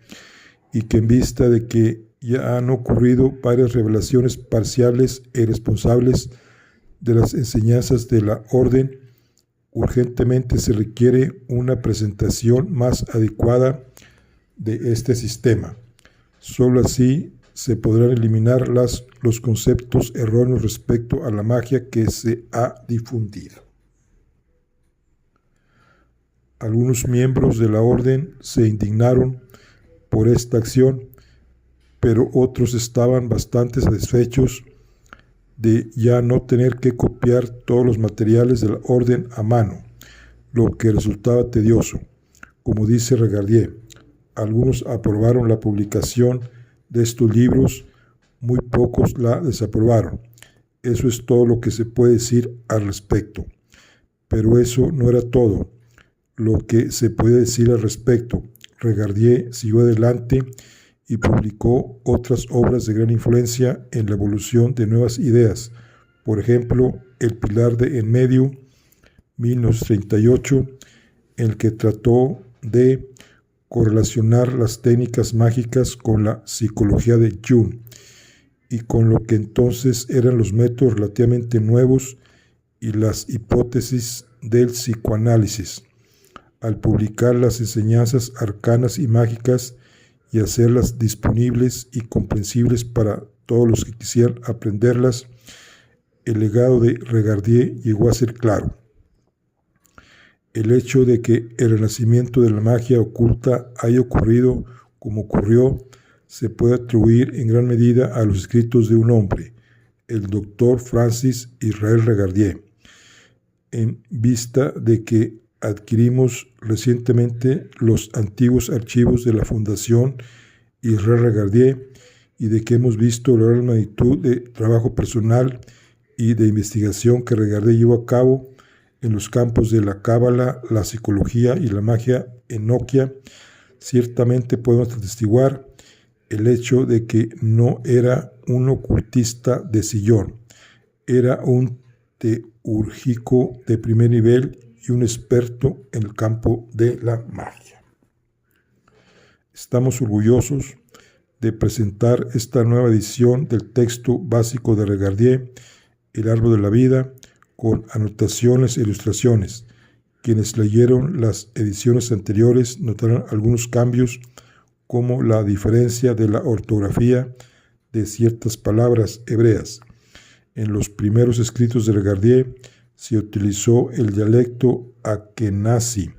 y que en vista de que ya han ocurrido varias revelaciones parciales e irresponsables de las enseñanzas de la orden, urgentemente se requiere una presentación más adecuada de este sistema. Solo así se podrán eliminar los conceptos erróneos respecto a la magia que se ha difundido. Algunos miembros de la orden se indignaron por esta acción, pero otros estaban bastante satisfechos de ya no tener que copiar todos los materiales de la orden a mano, lo que resultaba tedioso. Como dice Regardie, algunos aprobaron la publicación de estos libros, muy pocos la desaprobaron. Eso es todo lo que se puede decir al respecto. Pero eso no era todo lo que se puede decir al respecto. Regardie siguió adelante y publicó otras obras de gran influencia en la evolución de nuevas ideas. Por ejemplo, El Pilar de En Medio, 1938, en el que trató de correlacionar las técnicas mágicas con la psicología de Jung y con lo que entonces eran los métodos relativamente nuevos y las hipótesis del psicoanálisis. Al publicar las enseñanzas arcanas y mágicas y hacerlas disponibles y comprensibles para todos los que quisieran aprenderlas, el legado de Regardie llegó a ser claro. El hecho de que el renacimiento de la magia oculta haya ocurrido como ocurrió se puede atribuir en gran medida a los escritos de un hombre, el Dr. Francis Israel Regardie. En vista de que adquirimos recientemente los antiguos archivos de la Fundación Israel Regardie y de que hemos visto la gran magnitud de trabajo personal y de investigación que Regardie llevó a cabo en los campos de la cábala, la psicología y la magia enoquia, ciertamente podemos atestiguar el hecho de que no era un ocultista de sillón, era un teúrgico de primer nivel y un experto en el campo de la magia. Estamos orgullosos de presentar esta nueva edición del texto básico de Regardie, El Árbol de la Vida, con anotaciones e ilustraciones. Quienes leyeron las ediciones anteriores notarán algunos cambios, como la diferencia de la ortografía de ciertas palabras hebreas. En los primeros escritos de Regardie se utilizó el dialecto Akenazí,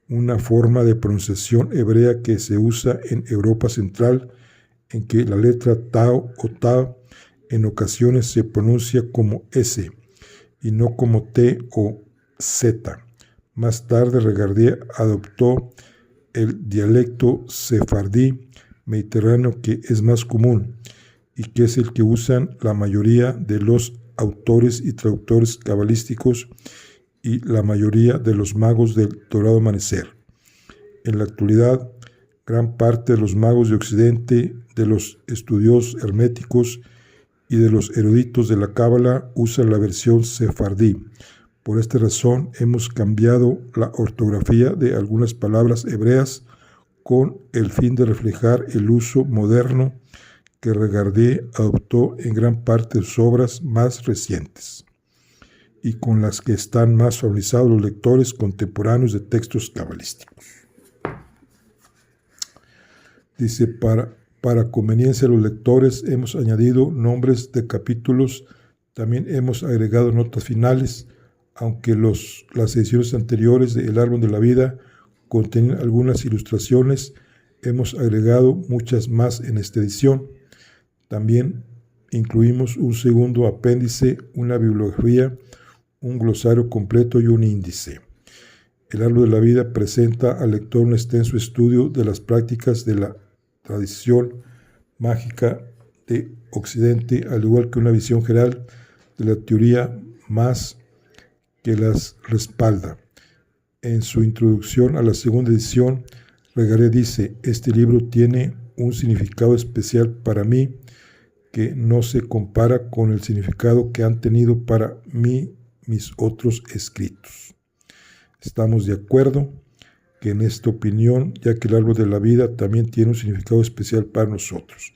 una forma de pronunciación hebrea que se usa en Europa Central, en que la letra Tau o Ta en ocasiones se pronuncia como S y no como T o Z. Más tarde Regardie adoptó el dialecto sefardí mediterráneo, que es más común y que es el que usan la mayoría de los autores y traductores cabalísticos y la mayoría de los magos del dorado amanecer. En la actualidad, gran parte de los magos de Occidente, de los estudiosos herméticos y de los eruditos de la Cábala usan la versión sefardí. Por esta razón hemos cambiado la ortografía de algunas palabras hebreas con el fin de reflejar el uso moderno que Regardie adoptó en gran parte de sus obras más recientes y con las que están más familiarizados los lectores contemporáneos de textos cabalísticos. Dice, para conveniencia de los lectores hemos añadido nombres de capítulos, también hemos agregado notas finales, aunque las ediciones anteriores de El Árbol de la Vida contienen algunas ilustraciones, hemos agregado muchas más en esta edición. También incluimos un segundo apéndice, una bibliografía, un glosario completo y un índice. El Árbol de la Vida presenta al lector un extenso estudio de las prácticas de la tradición mágica de Occidente, al igual que una visión general de la teoría más que las respalda. En su introducción a la segunda edición, Regardie dice: este libro tiene un significado especial para mí que no se compara con el significado que han tenido para mí mis otros escritos. Estamos de acuerdo que en esta opinión, ya que el Árbol de la Vida también tiene un significado especial para nosotros.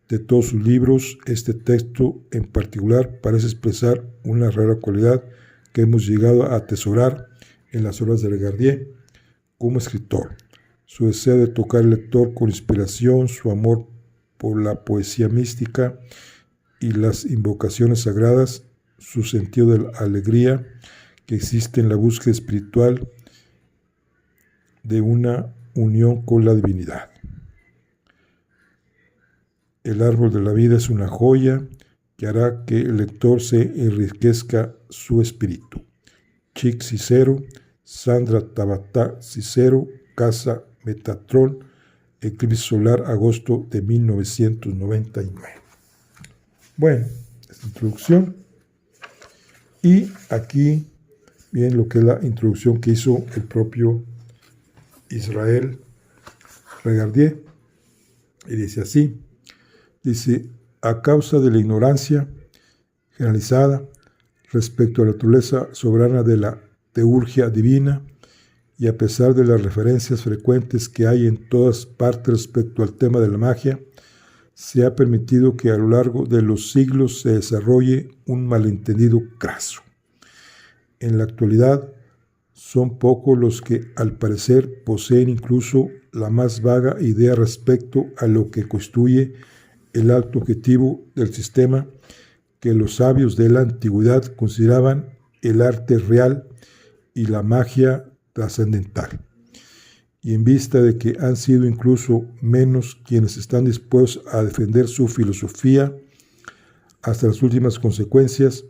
De todos sus libros, este texto en particular parece expresar una rara cualidad que hemos llegado a atesorar en las obras de Regardie como escritor: su deseo de tocar al lector con inspiración, su amor por la poesía mística y las invocaciones sagradas, su sentido de la alegría que existe en la búsqueda espiritual de una unión con la divinidad. El Árbol de la Vida es una joya que hará que el lector se enriquezca su espíritu. Chic Cicero, Sandra Tabata Cicero, Casa Metatron, Eclipse Solar, agosto de 1999. Bueno, esta introducción. Y aquí viene lo que es la introducción que hizo el propio Israel Regardie. Y dice así, a causa de la ignorancia generalizada respecto a la naturaleza soberana de la teurgia divina, y a pesar de las referencias frecuentes que hay en todas partes respecto al tema de la magia, se ha permitido que a lo largo de los siglos se desarrolle un malentendido craso. En la actualidad, son pocos los que, al parecer, poseen incluso la más vaga idea respecto a lo que constituye el alto objetivo del sistema que los sabios de la antigüedad consideraban el arte real y la magia trascendental, y en vista de que han sido incluso menos quienes están dispuestos a defender su filosofía hasta las últimas consecuencias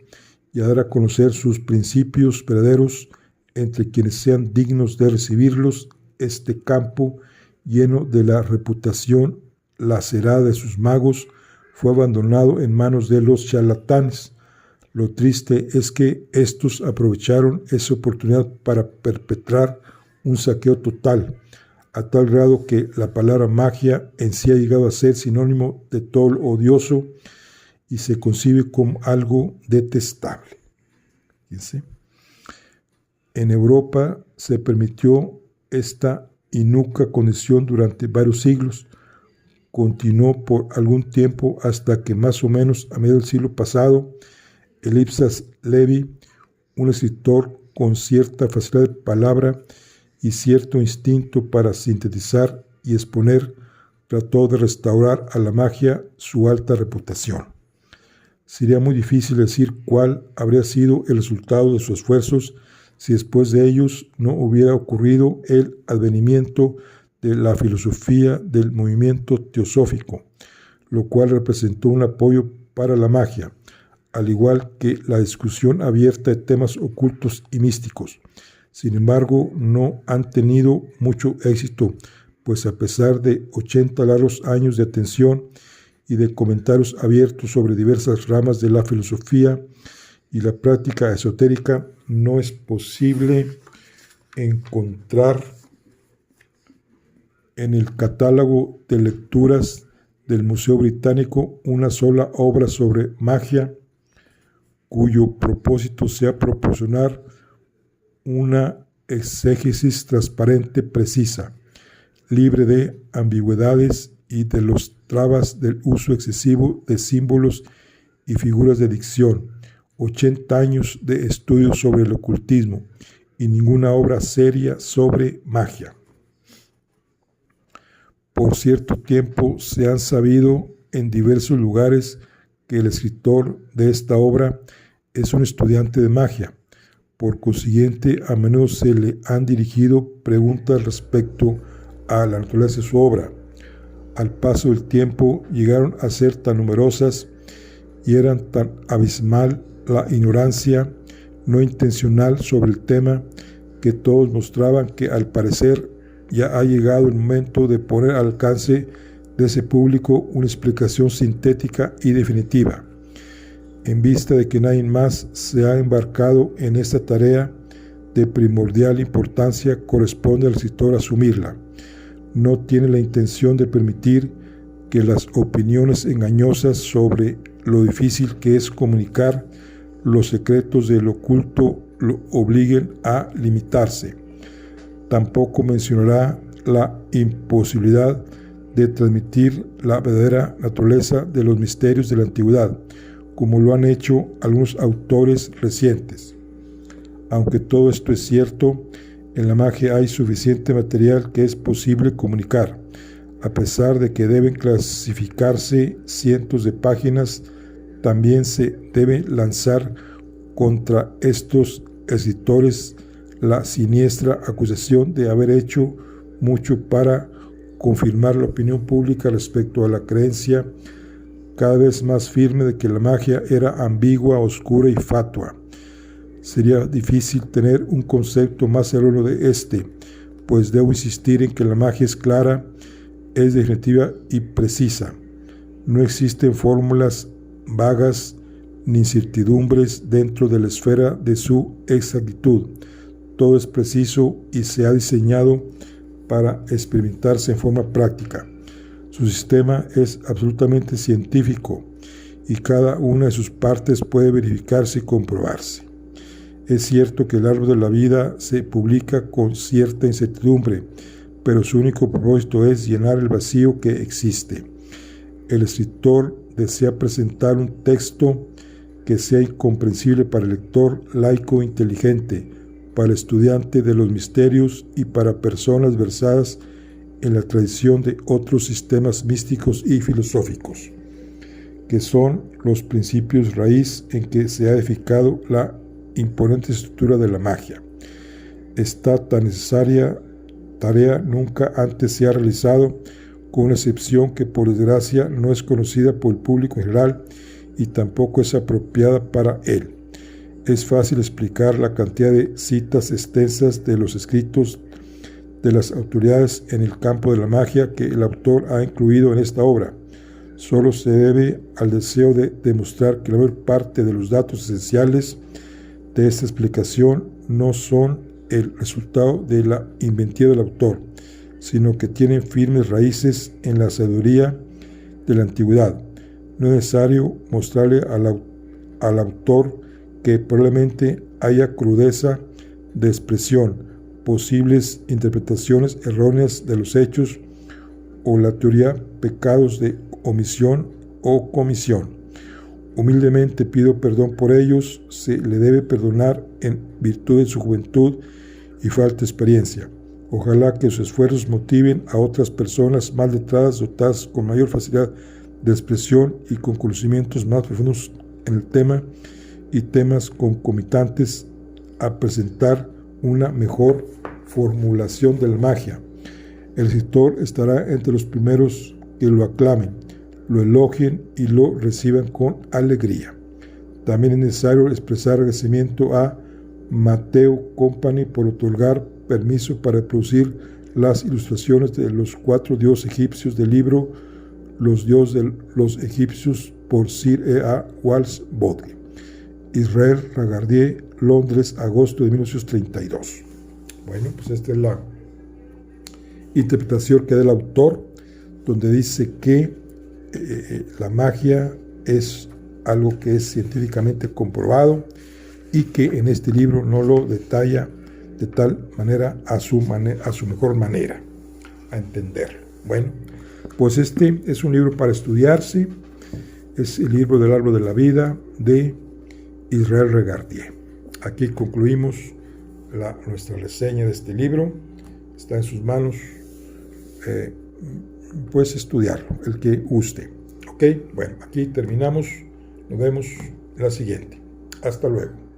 y a dar a conocer sus principios verdaderos entre quienes sean dignos de recibirlos, este campo, lleno de la reputación lacerada de sus magos, fue abandonado en manos de los charlatanes. Lo triste es que estos aprovecharon esa oportunidad para perpetrar un saqueo total, a tal grado que la palabra magia en sí ha llegado a ser sinónimo de todo lo odioso y se concibe como algo detestable. Fíjense. En Europa se permitió esta iniqua condición durante varios siglos. Continuó por algún tiempo hasta que más o menos a medio del siglo pasado, Ellipsis Levi, un escritor con cierta facilidad de palabra y cierto instinto para sintetizar y exponer, trató de restaurar a la magia su alta reputación. Sería muy difícil decir cuál habría sido el resultado de sus esfuerzos si después de ellos no hubiera ocurrido el advenimiento de la filosofía del movimiento teosófico, lo cual representó un apoyo para la magia, al igual que la discusión abierta de temas ocultos y místicos. Sin embargo, no han tenido mucho éxito, pues a pesar de 80 largos años de atención y de comentarios abiertos sobre diversas ramas de la filosofía y la práctica esotérica, no es posible encontrar en el catálogo de lecturas del Museo Británico una sola obra sobre magia cuyo propósito sea proporcionar una exégesis transparente, precisa, libre de ambigüedades y de los trabas del uso excesivo de símbolos y figuras de dicción. 80 años de estudios sobre el ocultismo y ninguna obra seria sobre magia. Por cierto tiempo se han sabido en diversos lugares que el escritor de esta obra es un estudiante de magia. Por consiguiente, a menudo se le han dirigido preguntas respecto a la naturaleza de su obra. Al paso del tiempo llegaron a ser tan numerosas y eran tan abismal la ignorancia no intencional sobre el tema que todos mostraban que al parecer ya ha llegado el momento de poner al alcance de ese público una explicación sintética y definitiva. En vista de que nadie más se ha embarcado en esta tarea de primordial importancia, corresponde al escritor asumirla. No tiene la intención de permitir que las opiniones engañosas sobre lo difícil que es comunicar los secretos del oculto lo obliguen a limitarse. Tampoco mencionará la imposibilidad de transmitir la verdadera naturaleza de los misterios de la antigüedad, como lo han hecho algunos autores recientes. Aunque todo esto es cierto, en la magia hay suficiente material que es posible comunicar, a pesar de que deben clasificarse cientos de páginas. También se debe lanzar contra estos escritores la siniestra acusación de haber hecho mucho para confirmar la opinión pública respecto a la creencia cada vez más firme de que la magia era ambigua, oscura y fatua. Sería difícil tener un concepto más erróneo de este, pues debo insistir en que la magia es clara, es definitiva y precisa. No existen fórmulas vagas ni incertidumbres dentro de la esfera de su exactitud. Todo es preciso y se ha diseñado para experimentarse en forma práctica. Su sistema es absolutamente científico y cada una de sus partes puede verificarse y comprobarse. Es cierto que el árbol de la vida se publica con cierta incertidumbre, pero su único propósito es llenar el vacío que existe. El escritor desea presentar un texto que sea incomprensible para el lector laico inteligente, para el estudiante de los misterios y para personas versadas en la tradición de otros sistemas místicos y filosóficos, que son los principios raíz en que se ha edificado la imponente estructura de la magia. Esta tan necesaria tarea nunca antes se ha realizado, con una excepción que por desgracia no es conocida por el público en general y tampoco es apropiada para él. Es fácil explicar la cantidad de citas extensas de los escritos de las autoridades en el campo de la magia que el autor ha incluido en esta obra. Solo se debe al deseo de demostrar que la mayor parte de los datos esenciales de esta explicación no son el resultado de la inventiva del autor, sino que tienen firmes raíces en la sabiduría de la antigüedad. No es necesario mostrarle al autor que probablemente haya crudeza de expresión, posibles interpretaciones erróneas de los hechos o la teoría pecados de omisión o comisión. Humildemente pido perdón por ellos, se le debe perdonar en virtud de su juventud y falta de experiencia. Ojalá que sus esfuerzos motiven a otras personas más letradas, dotadas con mayor facilidad de expresión y con conocimientos más profundos en el tema y temas concomitantes a presentar una mejor formulación de la magia. El escritor estará entre los primeros que lo aclamen, lo elogien y lo reciban con alegría. También es necesario expresar agradecimiento a Mateo Company por otorgar permiso para reproducir las ilustraciones de los 4 dioses egipcios del libro Los dioses de los egipcios por Sir E.A. Walsh Bodley. Israel Regardie, Londres, agosto de 1932. Bueno, pues esta es la interpretación que da el autor, donde dice que la magia es algo que es científicamente comprobado y que en este libro no lo detalla de tal manera a su mejor manera, a entender. Bueno, pues este es un libro para estudiarse, es el libro del árbol de la vida de Israel Regardie. Aquí concluimos nuestra reseña de este libro. Está en sus manos, puedes estudiarlo, el que guste. Ok, bueno, aquí terminamos, nos vemos en la siguiente. Hasta luego.